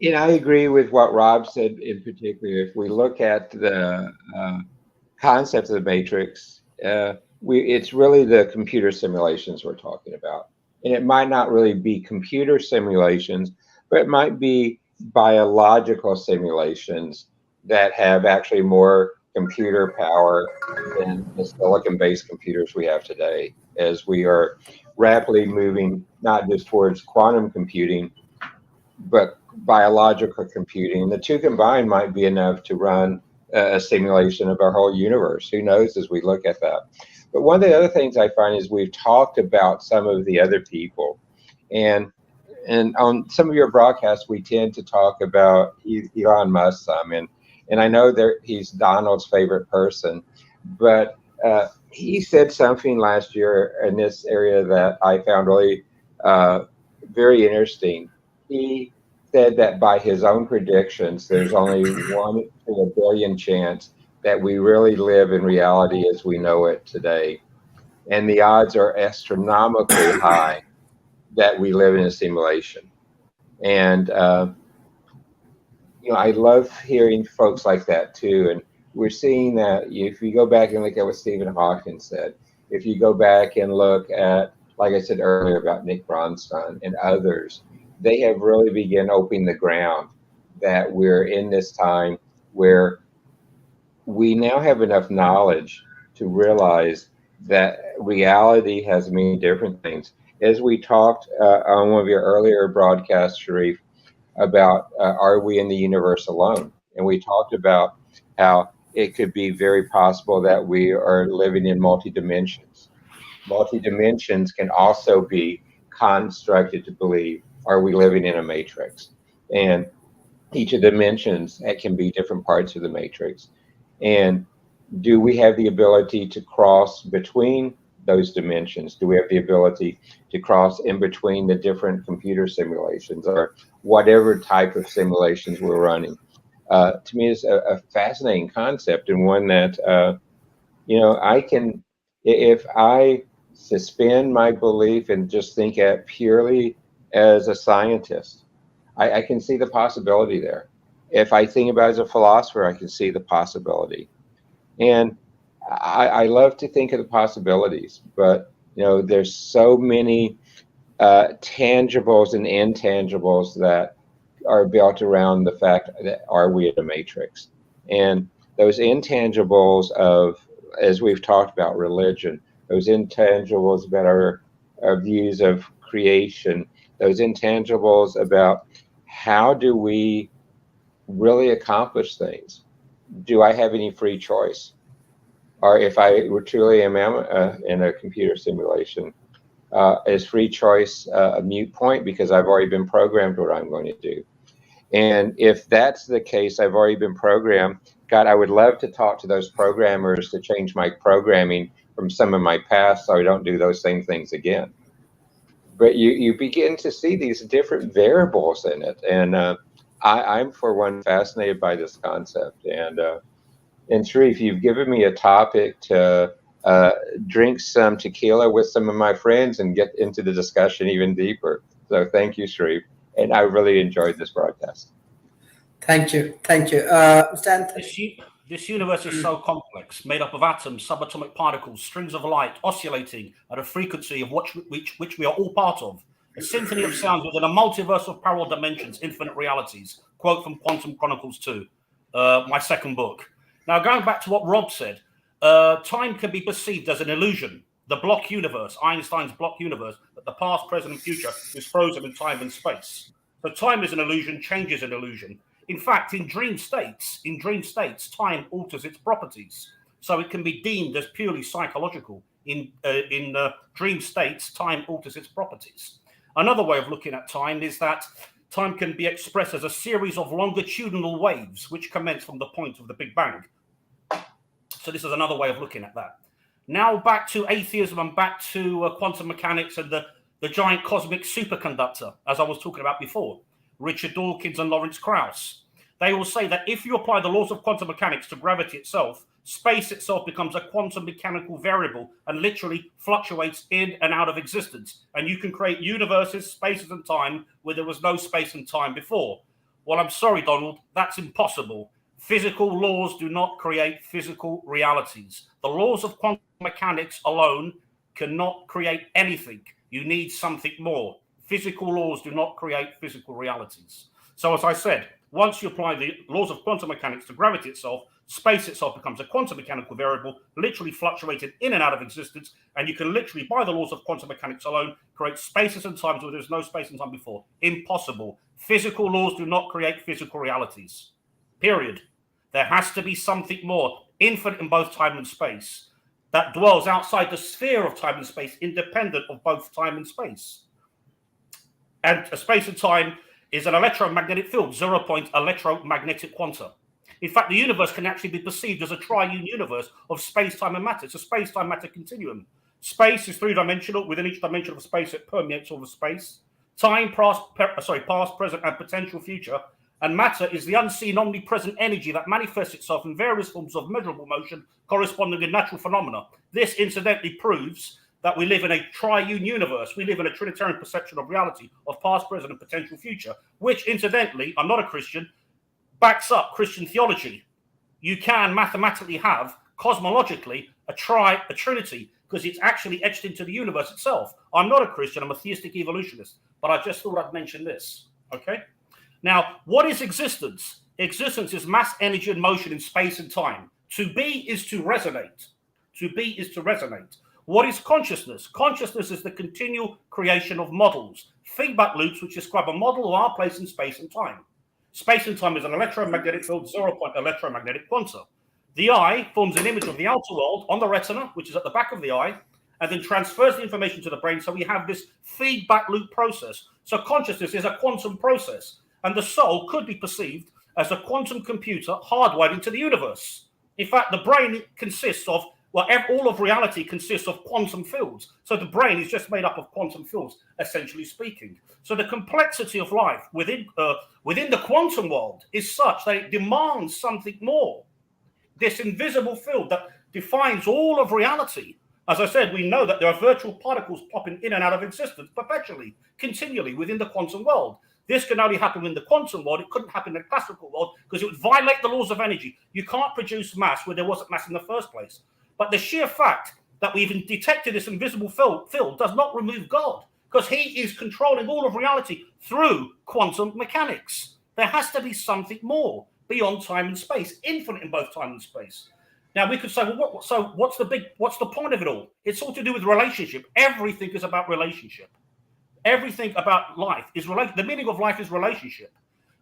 agree with what Rob said in particular. If we look at the concept of the Matrix, it's really the computer simulations we're talking about. And it might not really be computer simulations, but it might be biological simulations that have actually more computer power than the silicon-based computers we have today, as we are rapidly moving not just towards quantum computing, but biological computing. The two combined might be enough to run a simulation of our whole universe. Who knows as we look at that. But one of the other things I find is we've talked about some of the other people. And on some of your broadcasts, we tend to talk about Elon Musk some. And I know that he's Donald's favorite person. But he said something last year in this area that I found really very interesting. He said that by his own predictions, there's only 1 in a billion chance that we really live in reality as we know it today. And the odds are astronomically high that we live in a simulation. And, I love hearing folks like that too. And we're seeing that if you go back and look at what Stephen Hawking said, if you go back and look at, like I said earlier about Nick Bronstein and others, they have really begun opening the ground that we're in this time where we now have enough knowledge to realize that reality has many different things. As we talked on one of your earlier broadcasts, Sharif, about are we in the universe alone? And we talked about how it could be very possible that we are living in multi-dimensions. Multi-dimensions can also be constructed to believe, are we living in a matrix? And each of the dimensions, that can be different parts of the matrix. And do we have the ability to cross between those dimensions? Do we have the ability to cross in between the different computer simulations or whatever type of simulations we're running? To me, it's a fascinating concept, and one that, I can, if I suspend my belief and just think at purely as a scientist, I can see the possibility there. If I think about it as a philosopher, I can see the possibility. And I love to think of the possibilities, but there's so many tangibles and intangibles that are built around the fact that are we in a matrix? And those intangibles of, as we've talked about religion, those intangibles about our views of creation, those intangibles about how do we really accomplish things? Do I have any free choice? Or if I truly am in a computer simulation, is free choice a moot point because I've already been programmed what I'm going to do? And if that's the case, I've already been programmed. God, I would love to talk to those programmers to change my programming from some of my past so I don't do those same things again. But you begin to see these different variables in it. And I'm, for one, fascinated by this concept. And Sharif, you've given me a topic to drink some tequila with some of my friends and get into the discussion even deeper. So thank you, Sharif. And I really enjoyed this broadcast. Thank you. Mr. Anthony. This universe is so complex, made up of atoms, subatomic particles, strings of light, oscillating at a frequency of which we are all part of. A symphony of sounds within a multiverse of parallel dimensions, infinite realities. Quote from Quantum Chronicles 2, my second book. Now, going back to what Rob said, time can be perceived as an illusion. The block universe, Einstein's block universe, that the past, present, and future is frozen in time and space. So time is an illusion, change is an illusion. In fact, in dream states, time alters its properties. So it can be deemed as purely psychological. In dream states, time alters its properties. Another way of looking at time is that time can be expressed as a series of longitudinal waves which commence from the point of the Big Bang. So this is another way of looking at that. Now back to atheism and back to quantum mechanics and the giant cosmic superconductor, as I was talking about before, Richard Dawkins and Lawrence Krauss. They will say that if you apply the laws of quantum mechanics to gravity itself, space itself becomes a quantum mechanical variable and literally fluctuates in and out of existence. And you can create universes, spaces, and time where there was no space and time before. Well, I'm sorry, Donald, that's impossible. Physical laws do not create physical realities. The laws of quantum mechanics alone cannot create anything. You need something more. Physical laws do not create physical realities. So as I said, once you apply the laws of quantum mechanics to gravity itself, Space itself becomes a quantum mechanical variable, literally fluctuating in and out of existence, and you can literally, by the laws of quantum mechanics alone, create spaces and times where there's no space and time before. Impossible. Physical laws do not create physical realities. Period. There has to be something more, infinite in both time and space, that dwells outside the sphere of time and space, independent of both time and space. And a space and time is an electromagnetic field, 0-point electromagnetic quanta. In fact, the universe can actually be perceived as a triune universe of space, time, and matter. It's a space-time matter continuum. Space is three-dimensional. Within each dimension of space, it permeates all the space. Time, past, present, and potential future. And matter is the unseen, omnipresent energy that manifests itself in various forms of measurable motion corresponding to natural phenomena. This, incidentally, proves that we live in a triune universe. We live in a Trinitarian perception of reality, of past, present, and potential future, which, incidentally, I'm not a Christian, backs up Christian theology. You can mathematically have, cosmologically, a trinity, because it's actually etched into the universe itself. I'm not a Christian, I'm a theistic evolutionist, but I just thought I'd mention this, okay? Now, what is existence? Existence is mass, energy, and motion in space and time. To be is to resonate. To be is to resonate. What is consciousness? Consciousness is the continual creation of models, feedback loops which describe a model of our place in space and time. Space and time is an electromagnetic field, 0-point electromagnetic quanta. The eye forms an image of the outer world on the retina, which is at the back of the eye, and then transfers the information to the brain. So we have this feedback loop process. So consciousness is a quantum process, and the soul could be perceived as a quantum computer hardwired into the universe. In fact, the brain consists of, well, all of reality consists of quantum fields. So the brain is just made up of quantum fields, essentially speaking. So the complexity of life within the quantum world is such that it demands something more. This invisible field that defines all of reality. As I said, we know that there are virtual particles popping in and out of existence perpetually, continually within the quantum world. This can only happen in the quantum world. It couldn't happen in the classical world because it would violate the laws of energy. You can't produce mass where there wasn't mass in the first place. But the sheer fact that we even detected this invisible field does not remove God, because he is controlling all of reality through quantum mechanics. There has to be something more beyond time and space, infinite in both time and space. Now we could say, well, what's the point of it all? It's all to do with relationship. Everything is about relationship. Everything about life is the meaning of life is relationship.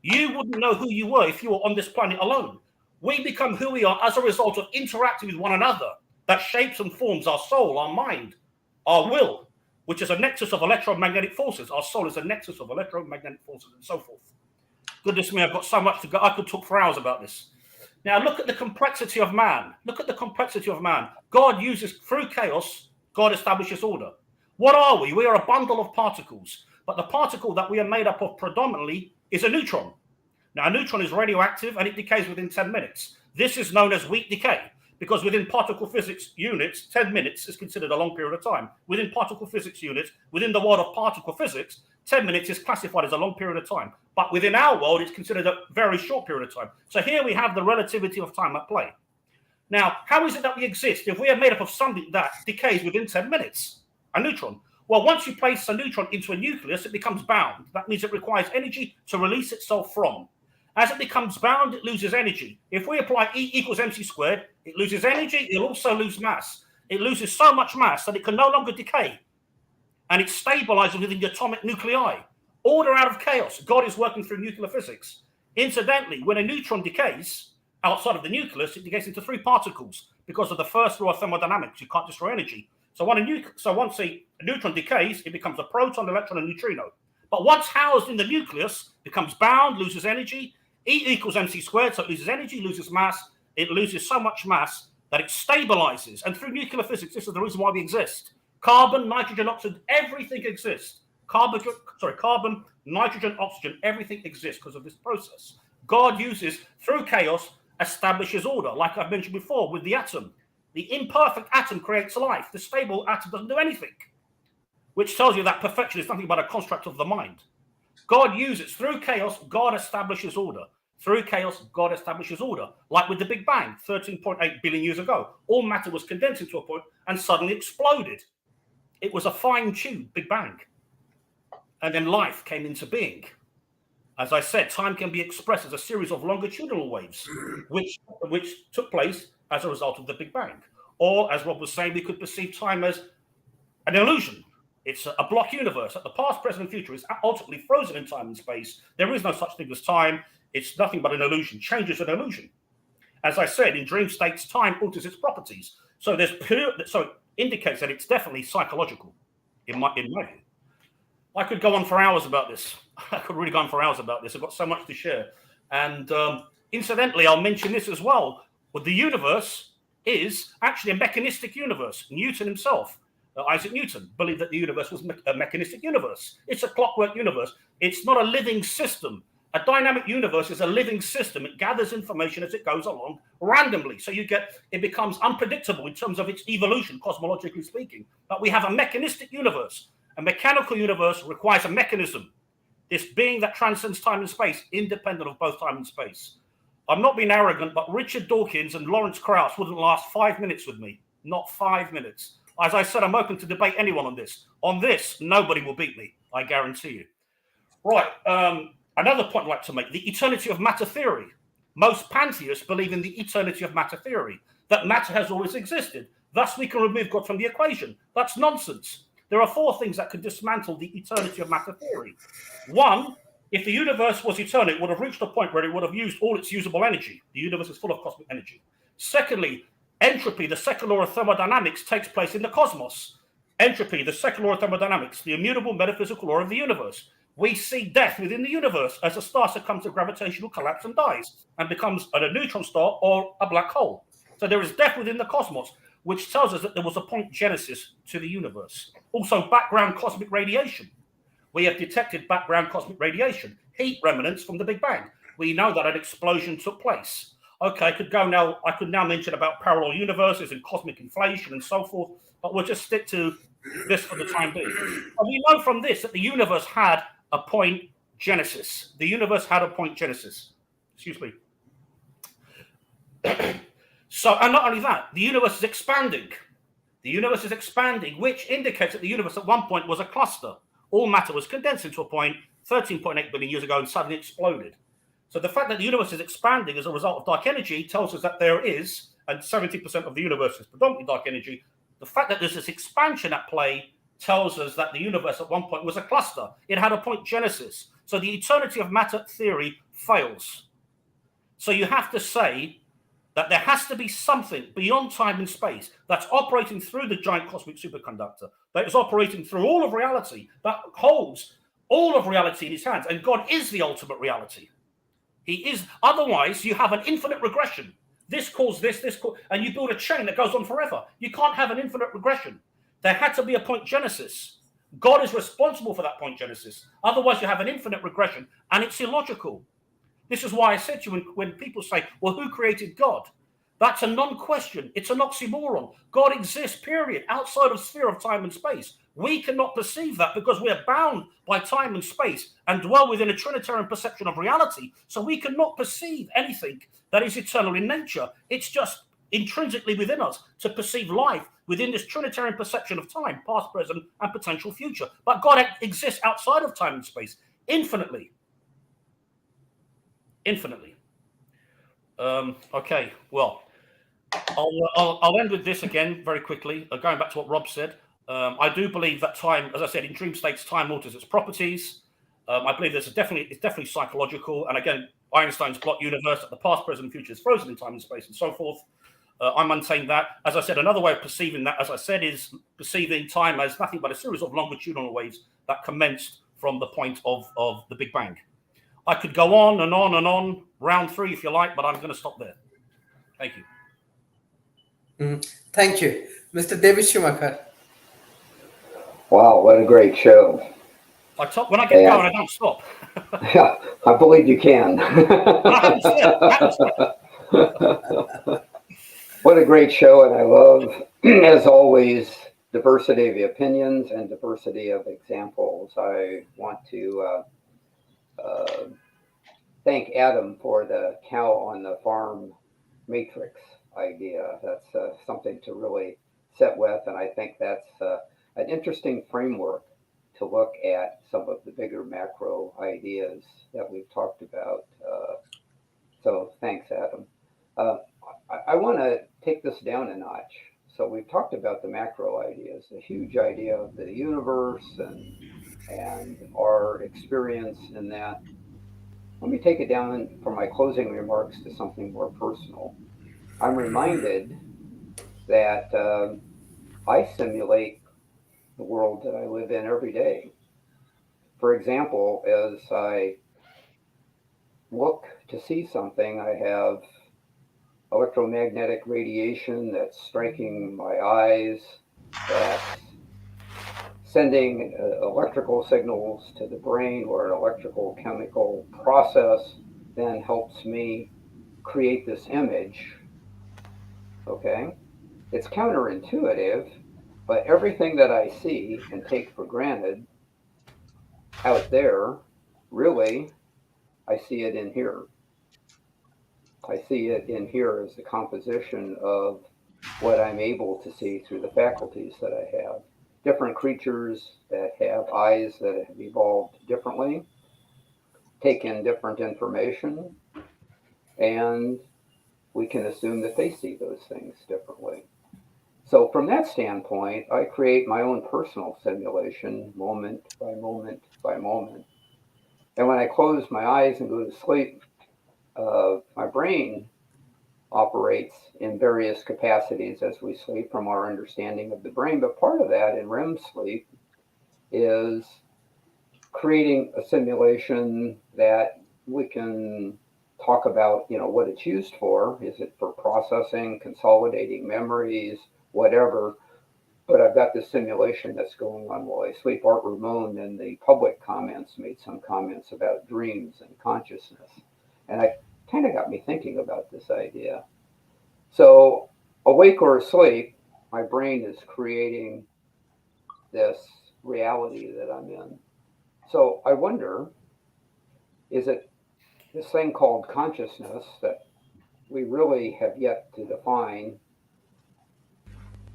You wouldn't know who you were if you were on this planet alone. We become who we are as a result of interacting with one another. That shapes and forms our soul, our mind, our will, which is a nexus of electromagnetic forces. Our soul is a nexus of electromagnetic forces and so forth. Goodness me, I've got so much to go. I could talk for hours about this. Now, look at the complexity of man. Look at the complexity of man. God uses, through chaos, God establishes order. What are we? We are a bundle of particles. But the particle that we are made up of predominantly is a neutron. Now, a neutron is radioactive and it decays within 10 minutes. This is known as weak decay, because within particle physics units, 10 minutes is considered a long period of time. Within particle physics units, within the world of particle physics, 10 minutes is classified as a long period of time. But within our world, it's considered a very short period of time. So here we have the relativity of time at play. Now, how is it that we exist if we are made up of something that decays within 10 minutes? A neutron. Well, once you place a neutron into a nucleus, it becomes bound. That means it requires energy to release itself from. As it becomes bound, it loses energy. If we apply E equals mc squared, it loses energy, it'll also lose mass. It loses so much mass that it can no longer decay. And it stabilizes within the atomic nuclei. Order out of chaos. God is working through nuclear physics. Incidentally, when a neutron decays outside of the nucleus, it decays into 3 particles because of the first law of thermodynamics. You can't destroy energy. So once a neutron decays, it becomes a proton, electron, and neutrino. But once housed in the nucleus, becomes bound, loses energy. E equals mc squared, so it loses energy, loses mass. It loses so much mass that it stabilizes. And through nuclear physics, this is the reason why we exist. Carbon, nitrogen, oxygen, everything exists. Carbon, nitrogen, oxygen, everything exists because of this process. God uses, through chaos, establishes order, like I've mentioned before with the atom. The imperfect atom creates life. The stable atom doesn't do anything, which tells you that perfection is nothing but a construct of the mind. God uses, through chaos, God establishes order. Through chaos, God establishes order. Like with the Big Bang, 13.8 billion years ago. All matter was condensed into a point and suddenly exploded. It was a fine-tuned Big Bang. And then life came into being. As I said, time can be expressed as a series of longitudinal waves, which took place as a result of the Big Bang. Or, as Rob was saying, we could perceive time as an illusion. It's a block universe. That the past, present, and future is ultimately frozen in time and space. There is no such thing as time. It's nothing but an illusion. Change is an illusion. As I said, in dream states, time alters its properties. So it indicates that it's definitely psychological, in my view. I could go on for hours about this. I could really go on for hours about this. I've got so much to share. And incidentally, I'll mention this as well. Well, the universe is actually a mechanistic universe. Newton himself, Isaac Newton, believed that the universe was a mechanistic universe. It's a clockwork universe. It's not a living system. A dynamic universe is a living system. It gathers information as it goes along randomly. So it becomes unpredictable in terms of its evolution, cosmologically speaking. But we have a mechanistic universe. A mechanical universe requires a mechanism, this being that transcends time and space, independent of both time and space. I'm not being arrogant, but Richard Dawkins and Lawrence Krauss wouldn't last 5 minutes with me. Not 5 minutes. As I said, I'm open to debate anyone on this. On this, nobody will beat me, I guarantee you. Right, another point I'd like to make, the eternity of matter theory. Most pantheists believe in the eternity of matter theory, that matter has always existed. Thus, we can remove God from the equation. That's nonsense. There are 4 things that could dismantle the eternity of matter theory. 1, if the universe was eternal, it would have reached a point where it would have used all its usable energy. The universe is full of cosmic energy. Secondly, entropy, the second law of thermodynamics, takes place in the cosmos. Entropy, the second law of thermodynamics, the immutable metaphysical law of the universe. We see death within the universe as a star succumbs to gravitational collapse and dies and becomes a neutron star or a black hole. So there is death within the cosmos, which tells us that there was a point genesis to the universe. Also, background cosmic radiation. We have detected background cosmic radiation, heat remnants from the Big Bang. We know that an explosion took place. Okay, I could now mention about parallel universes and cosmic inflation and so forth, but we'll just stick to this for the time being. And we know from this that the universe had a point genesis. The universe had a point genesis. Excuse me. So, and not only that, the universe is expanding. The universe is expanding, which indicates that the universe at one point was a cluster. All matter was condensed into a point 13.8 billion years ago and suddenly exploded. So the fact that the universe is expanding as a result of dark energy tells us that there is, and 70% of the universe is predominantly dark energy, the fact that there's this expansion at play tells us that the universe at one point was a cluster. It had a point genesis. So the eternity of matter theory fails. So you have to say that there has to be something beyond time and space that's operating through the giant cosmic superconductor, that is operating through all of reality, that holds all of reality in his hands. And God is the ultimate reality. He is. Otherwise, you have an infinite regression. This caused this, and you build a chain that goes on forever. You can't have an infinite regression. There had to be a point genesis. God is responsible for that point genesis. Otherwise, you have an infinite regression, and it's illogical. This is why I said to you when people say, well, who created God? That's a non-question. It's an oxymoron. God exists, period, outside of sphere of time and space. We cannot perceive that because we are bound by time and space and dwell within a Trinitarian perception of reality. So we cannot perceive anything that is eternal in nature. It's just intrinsically within us to perceive life within this Trinitarian perception of time, past, present, and potential future. But God exists outside of time and space, infinitely. Infinitely. Okay, well, I'll end with this again very quickly, going back to what Rob said. I do believe that time, as I said, in dream states, time alters its properties. I believe it's definitely psychological. And again, Einstein's block universe, that the past, present, and future is frozen in time and space and so forth. I maintain that. As I said, another way of perceiving that, as I said, is perceiving time as nothing but a series of longitudinal waves that commenced from the point of the Big Bang. I could go on and on and on, round 3 if you like, but I'm going to stop there. Thank you. Thank you. Mr. David Schumacher. Wow, what a great show. When I get going, I don't stop. Yeah, I believe you can. What a great show, and I love, as always, diversity of opinions and diversity of examples. I want to thank Adam for the cow on the farm matrix idea. That's something to really sit with, and I think that's an interesting framework to look at some of the bigger macro ideas that we've talked about. So thanks, Adam. I want to take this down a notch. So we've talked about the macro ideas, the huge idea of the universe and our experience in that. Let me take it down for my closing remarks to something more personal. I'm reminded that I simulate the world that I live in every day. For example, as I look to see something, I have electromagnetic radiation that's striking my eyes, that's sending electrical signals to the brain, where an electrical chemical process then helps me create this image. Okay? It's counterintuitive, but everything that I see and take for granted out there, really, I see it in here. I see it in here as the composition of what I'm able to see through the faculties that I have. Different creatures that have eyes that have evolved differently, take in different information, and we can assume that they see those things differently. So from that standpoint, I create my own personal simulation moment by moment by moment. And when I close my eyes and go to sleep, my brain operates in various capacities as we sleep from our understanding of the brain. But part of that in REM sleep is creating a simulation that we can talk about, what it's used for. Is it for processing, consolidating memories, whatever? But I've got this simulation that's going on while I sleep. Art Ramon in the public comments made some comments about dreams and consciousness. And I kind of got me thinking about this idea. So awake or asleep, my brain is creating this reality that I'm in. So I wonder, is it this thing called consciousness that we really have yet to define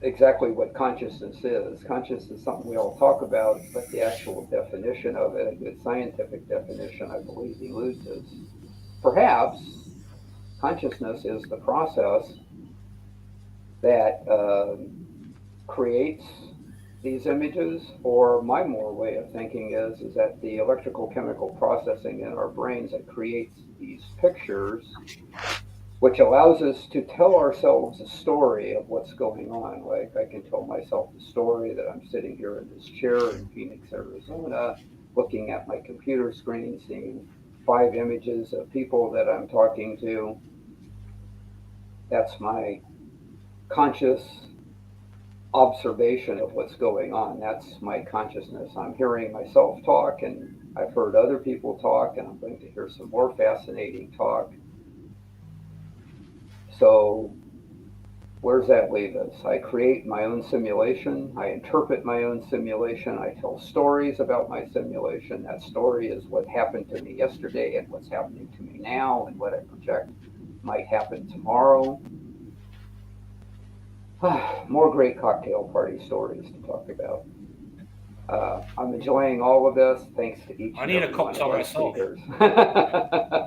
exactly what consciousness is? Consciousness is something we all talk about, but the actual definition of it, a good scientific definition, I believe, eludes us. Perhaps consciousness is the process that creates these images, or my more way of thinking is that the electrical chemical processing in our brains that creates these pictures, which allows us to tell ourselves a story of what's going on. Like I can tell myself the story that I'm sitting here in this chair in Phoenix, Arizona, looking at my computer screen, seeing 5 images of people that I'm talking to. That's my conscious observation of what's going on. That's my consciousness. I'm hearing myself talk, and I've heard other people talk, and I'm going to hear some more fascinating talk. So where's that leave us? I create my own simulation. I interpret my own simulation. I tell stories about my simulation. That story is what happened to me yesterday and what's happening to me now and what I project might happen tomorrow. More great cocktail party stories to talk about. I'm enjoying all of this. Thanks to each. I need a cocktail myself.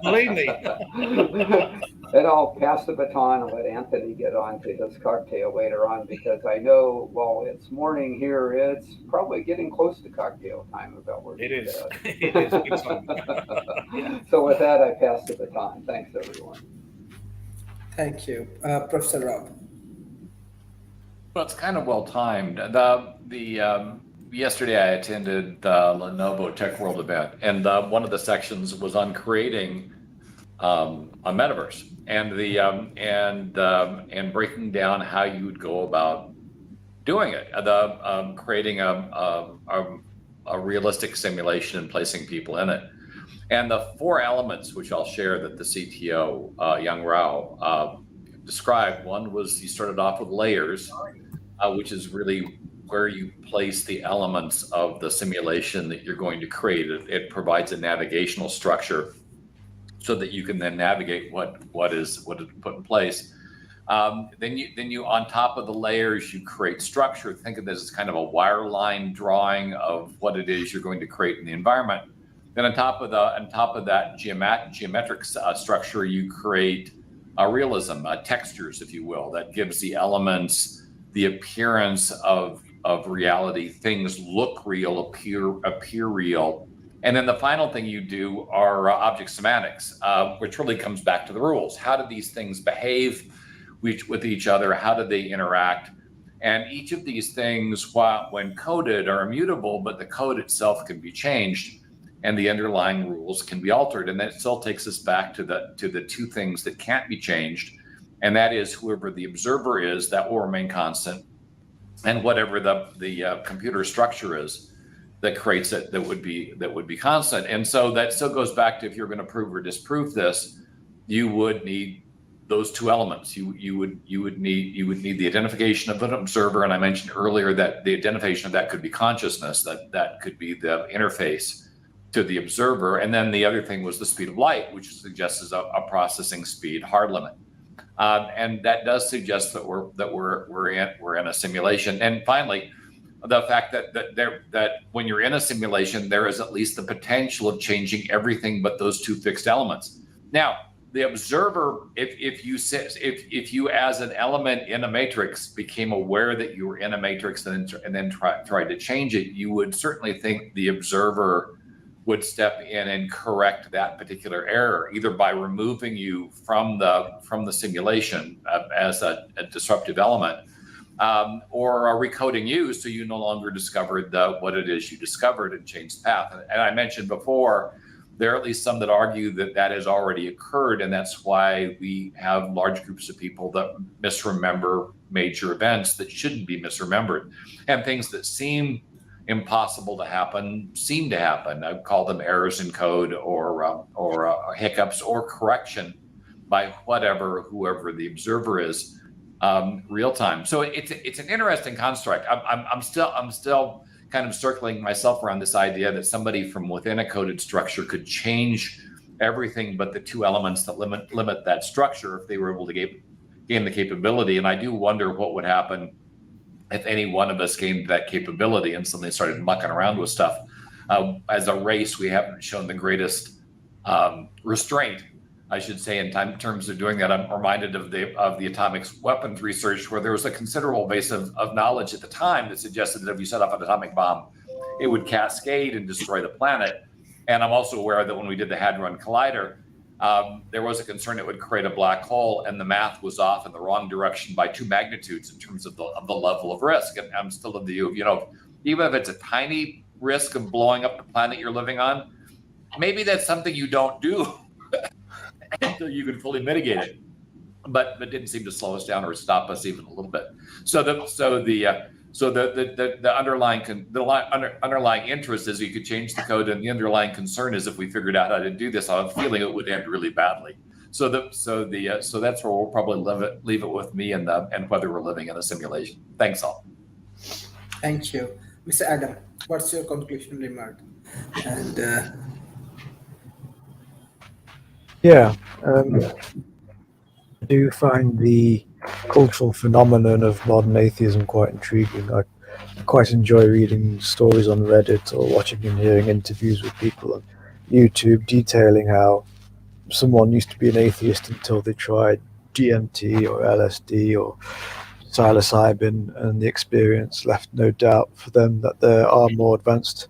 Believe me. And I'll pass the baton and let Anthony get on to his cocktail later on, because I know while it's morning here, it's probably getting close to cocktail time about where it is. It is. Good time. So with that, I pass the baton. Thanks, everyone. Thank you. Professor Rob. Well, it's kind of well timed. Yesterday I attended the Lenovo Tech World event, and one of the sections was on creating a metaverse and breaking down how you would go about doing it. Creating a realistic simulation and placing people in it. And the 4 elements, which I'll share, that the CTO, Young Rao, described. One was he started off with layers, which is really where you place the elements of the simulation that you're going to create. It provides a navigational structure so that you can then navigate what is put in place. Then you on top of the layers, you create structure. Think of this as kind of a wireline drawing of what it is you're going to create in the environment. Then on top of that geometric structure, you create a realism, textures, if you will, that gives the elements the appearance of reality. Things look real, appear real. And then the final thing you do are object semantics, which really comes back to the rules. How do these things behave with each other? How do they interact? And each of these things, when coded, are immutable, but the code itself can be changed and the underlying rules can be altered. And that still takes us back to the two things that can't be changed. And that is whoever the observer is, that will remain constant, and whatever the computer structure is that creates it, that would be constant. And so that still goes back to, if you're going to prove or disprove this, you would need those two elements. You would need the identification of an observer, and I mentioned earlier that the identification of that could be consciousness, that could be the interface to the observer. And then the other thing was the speed of light, which suggests a processing speed hard limit. And that does suggest that we're in a simulation. And finally, the fact that when you're in a simulation, there is at least the potential of changing everything but those two fixed elements. Now, the observer, if you as an element in a matrix became aware that you were in a matrix and then tried to change it, you would certainly think the observer would step in and correct that particular error, either by removing you from the simulation as a disruptive element, or recoding you so you no longer discovered what it is you discovered and changed the path. And I mentioned before, there are at least some that argue that has already occurred, and that's why we have large groups of people that misremember major events that shouldn't be misremembered, and things that seem impossible to happen seem to happen. I call them errors in code, or hiccups, or correction by whoever the observer is, real time. So it's an interesting construct. I'm still kind of circling myself around this idea that somebody from within a coded structure could change everything but the two elements that limit that structure if they were able to gain the capability. And I do wonder what would happen if any one of us gained that capability and suddenly started mucking around with stuff. As a race, we haven't shown the greatest restraint, I should say, in terms of doing that. I'm reminded of the atomic weapons research, where there was a considerable base of knowledge at the time that suggested that if you set off an atomic bomb, it would cascade and destroy the planet. And I'm also aware that when we did the Hadron Collider, there was a concern it would create a black hole, and the math was off in the wrong direction by 2 magnitudes in terms of the level of risk. And I'm still of the view of, even if it's a tiny risk of blowing up the planet you're living on, maybe that's something you don't do until you can fully mitigate it. But didn't seem to slow us down or stop us even a little bit. So the underlying interest is you could change the code, and the underlying concern is if we figured out how to do this, I have a feeling it would end really badly. So that's where we'll probably leave it with me and whether we're living in a simulation. Thanks all. Thank you, Mr. Adam. What's your conclusion remark? And I do find the cultural phenomenon of modern atheism quite intriguing. I quite enjoy reading stories on Reddit or watching and hearing interviews with people on YouTube detailing how someone used to be an atheist until they tried DMT or LSD or psilocybin, and the experience left no doubt for them that there are more advanced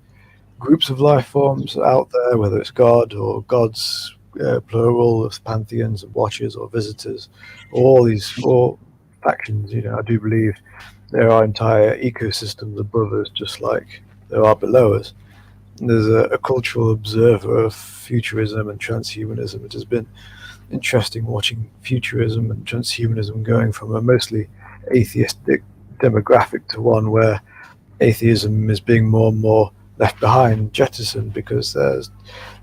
groups of life forms out there, whether it's God or gods, plural of pantheons and watchers or visitors, all these 4 factions. I do believe there are entire ecosystems above us, just like there are below us. And there's a cultural observer of futurism and transhumanism. It has been interesting watching futurism and transhumanism going from a mostly atheistic demographic to one where atheism is being more and more left behind, jettisoned, because there's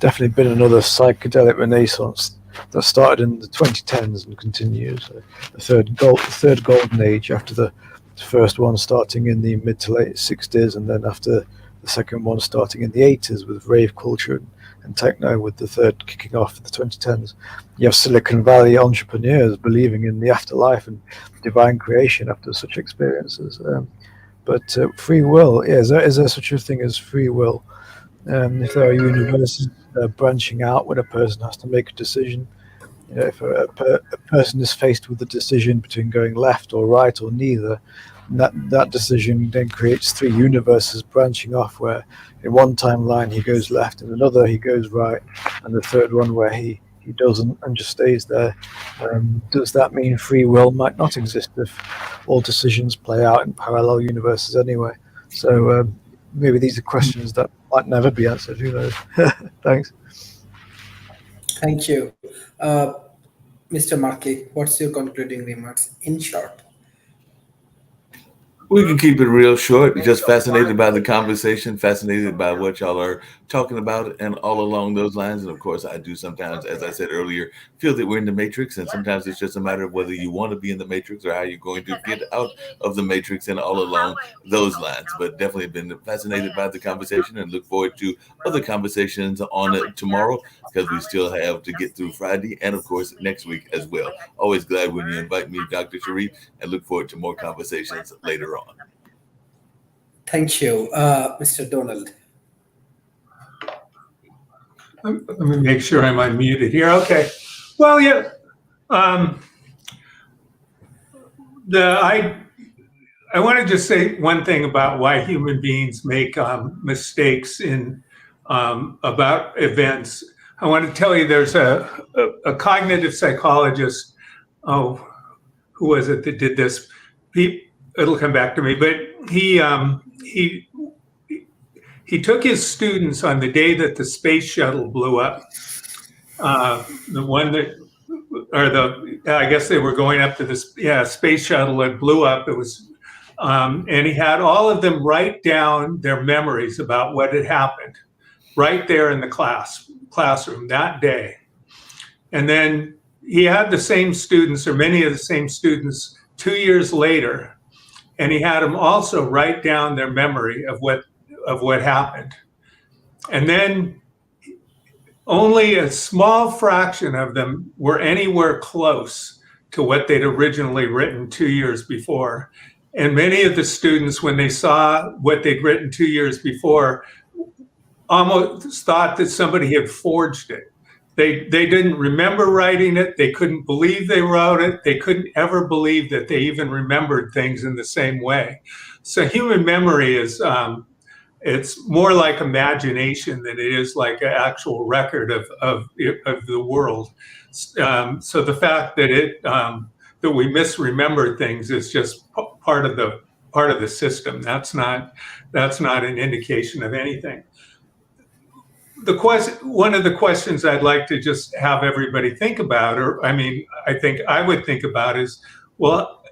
definitely been another psychedelic renaissance that started in the 2010s and continues. The third golden age, after the first one starting in the mid to late 60s, and then after the second one starting in the 80s with rave culture and techno, with the third kicking off in the 2010s. You have Silicon Valley entrepreneurs believing in the afterlife and divine creation after such experiences. But free will, is there such a thing as free will? If there are universes branching out when a person has to make a decision, if a person is faced with a decision between going left or right or neither, that decision then creates three universes branching off, where in one timeline he goes left, in another he goes right, and the third one where he doesn't and just stays there. Does that mean free will might not exist if all decisions play out in parallel universes anyway? So maybe these are questions that might never be answered. Who knows? Thanks. Thank you. Mr. Markey, what's your concluding remarks in short? We can keep it real short. Just fascinated by the conversation, fascinated by what y'all are talking about, and all along those lines. And of course, I do sometimes, as I said earlier, feel that we're in the matrix, and sometimes it's just a matter of whether you want to be in the matrix or how you're going to get out of the matrix, and all along those lines. But definitely been fascinated by the conversation and look forward to other conversations on it tomorrow, because we still have to get through Friday and of course next week as well. Always glad when you invite me, Dr. Sharif, and look forward to more conversations later on. Thank you. Mr. Donald. Let me make sure I'm unmuted here. Okay. Well, yeah. I want to just say one thing about why human beings make mistakes in about events. I want to tell you, there's a cognitive psychologist. Oh, who was it that did this? It'll come back to me, but he took his students on the day that the space shuttle blew up. The one that, I guess they were going up to this, space shuttle, and blew up. It was, and he had all of them write down their memories about what had happened right there in the classroom that day. And then he had the same students, or many of the same students, 2 years later, and he had them also write down their memory of what happened. And then only a small fraction of them were anywhere close to what they'd originally written 2 years before. And many of the students, when they saw what they'd written 2 years before, almost thought that somebody had forged it. They didn't remember writing it. They couldn't believe they wrote it. They couldn't ever believe that they even remembered things in the same way. So human memory is, it's more like imagination than it is like an actual record of the world. So the fact that that we misremember things is just part of the system. That's not an indication of anything. One of the questions I'd like to just have everybody think about, or I think I would think about, is, well,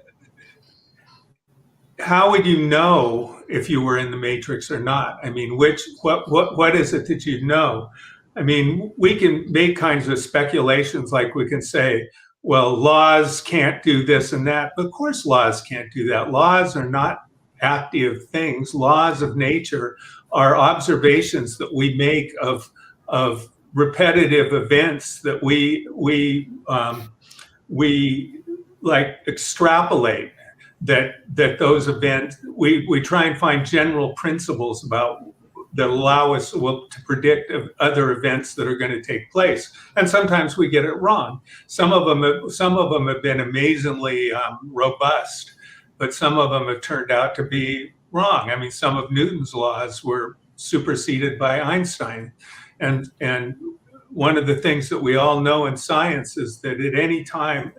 how would you know if you were in the matrix or not? I mean, what is it that you know? I mean, we can make kinds of speculations, like we can say, well, laws can't do this and that. But of course, laws can't do that. Laws are not active things. Laws of nature are observations that we make of repetitive events that we like extrapolate. That those events, we try and find general principles about that allow us to predict other events that are going to take place, and sometimes we get it wrong. Some of them have been amazingly robust, but some of them have turned out to be wrong. I mean, some of Newton's laws were superseded by Einstein, and one of the things that we all know in science is that at any time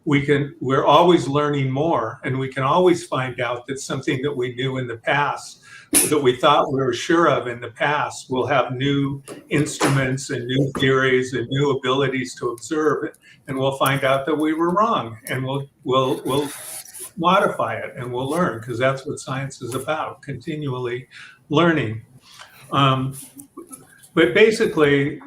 we're always learning more, and we can always find out that something that we knew in the past, that we thought we were sure of in the past, will have new instruments and new theories and new abilities to observe it, and we'll find out that we were wrong, and we'll modify it, and we'll learn, because that's what science is about, continually learning. But basically,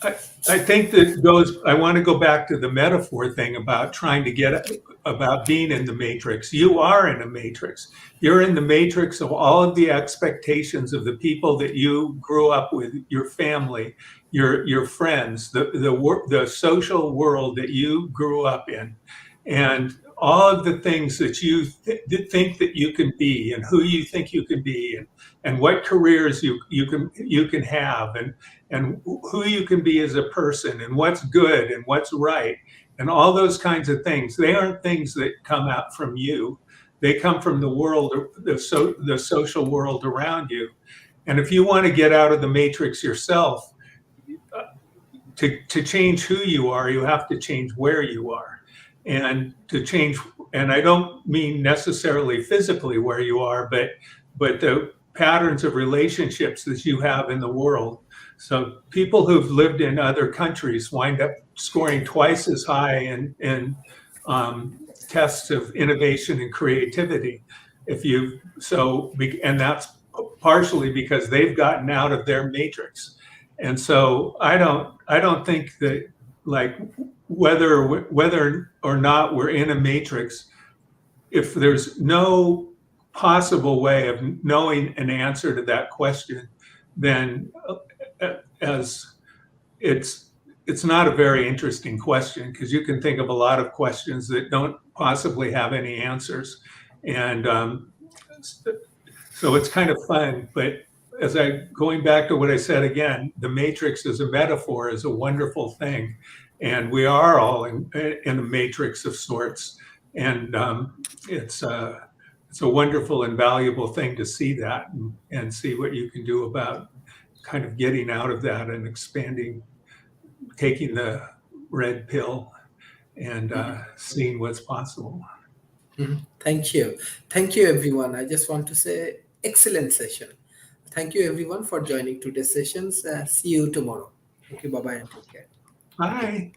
I think that goes, I want to go back to the metaphor thing about trying to get, about being in the matrix. You are in a matrix. You're in the matrix of all of the expectations of the people that you grew up with, your family, your friends, the social world that you grew up in. And all of the things that you think that you can be, and who you think you can be, and what careers you can have, and who you can be as a person, and what's good and what's right, and all those kinds of things. They aren't things that come out from you. They come from the world, the social world around you. And if you want to get out of the matrix yourself, to change who you are, you have to change where you are. And to change, and I don't mean necessarily physically where you are, but the patterns of relationships that you have in the world. So people who've lived in other countries wind up scoring twice as high in tests of innovation and creativity. And that's partially because they've gotten out of their matrix. And so I don't think that, like, whether or not we're in a matrix, if there's no possible way of knowing an answer to that question, then as it's not a very interesting question, because you can think of a lot of questions that don't possibly have any answers. And so it's kind of fun. But going back to what I said again, the matrix as a metaphor is a wonderful thing. And we are all in a matrix of sorts. And it's a wonderful and valuable thing to see that and see what you can do about kind of getting out of that and expanding, taking the red pill and seeing what's possible. Thank you. Thank you, everyone. I just want to say, excellent session. Thank you, everyone, for joining today's sessions. See you tomorrow. Thank you. Bye-bye and take care. Bye.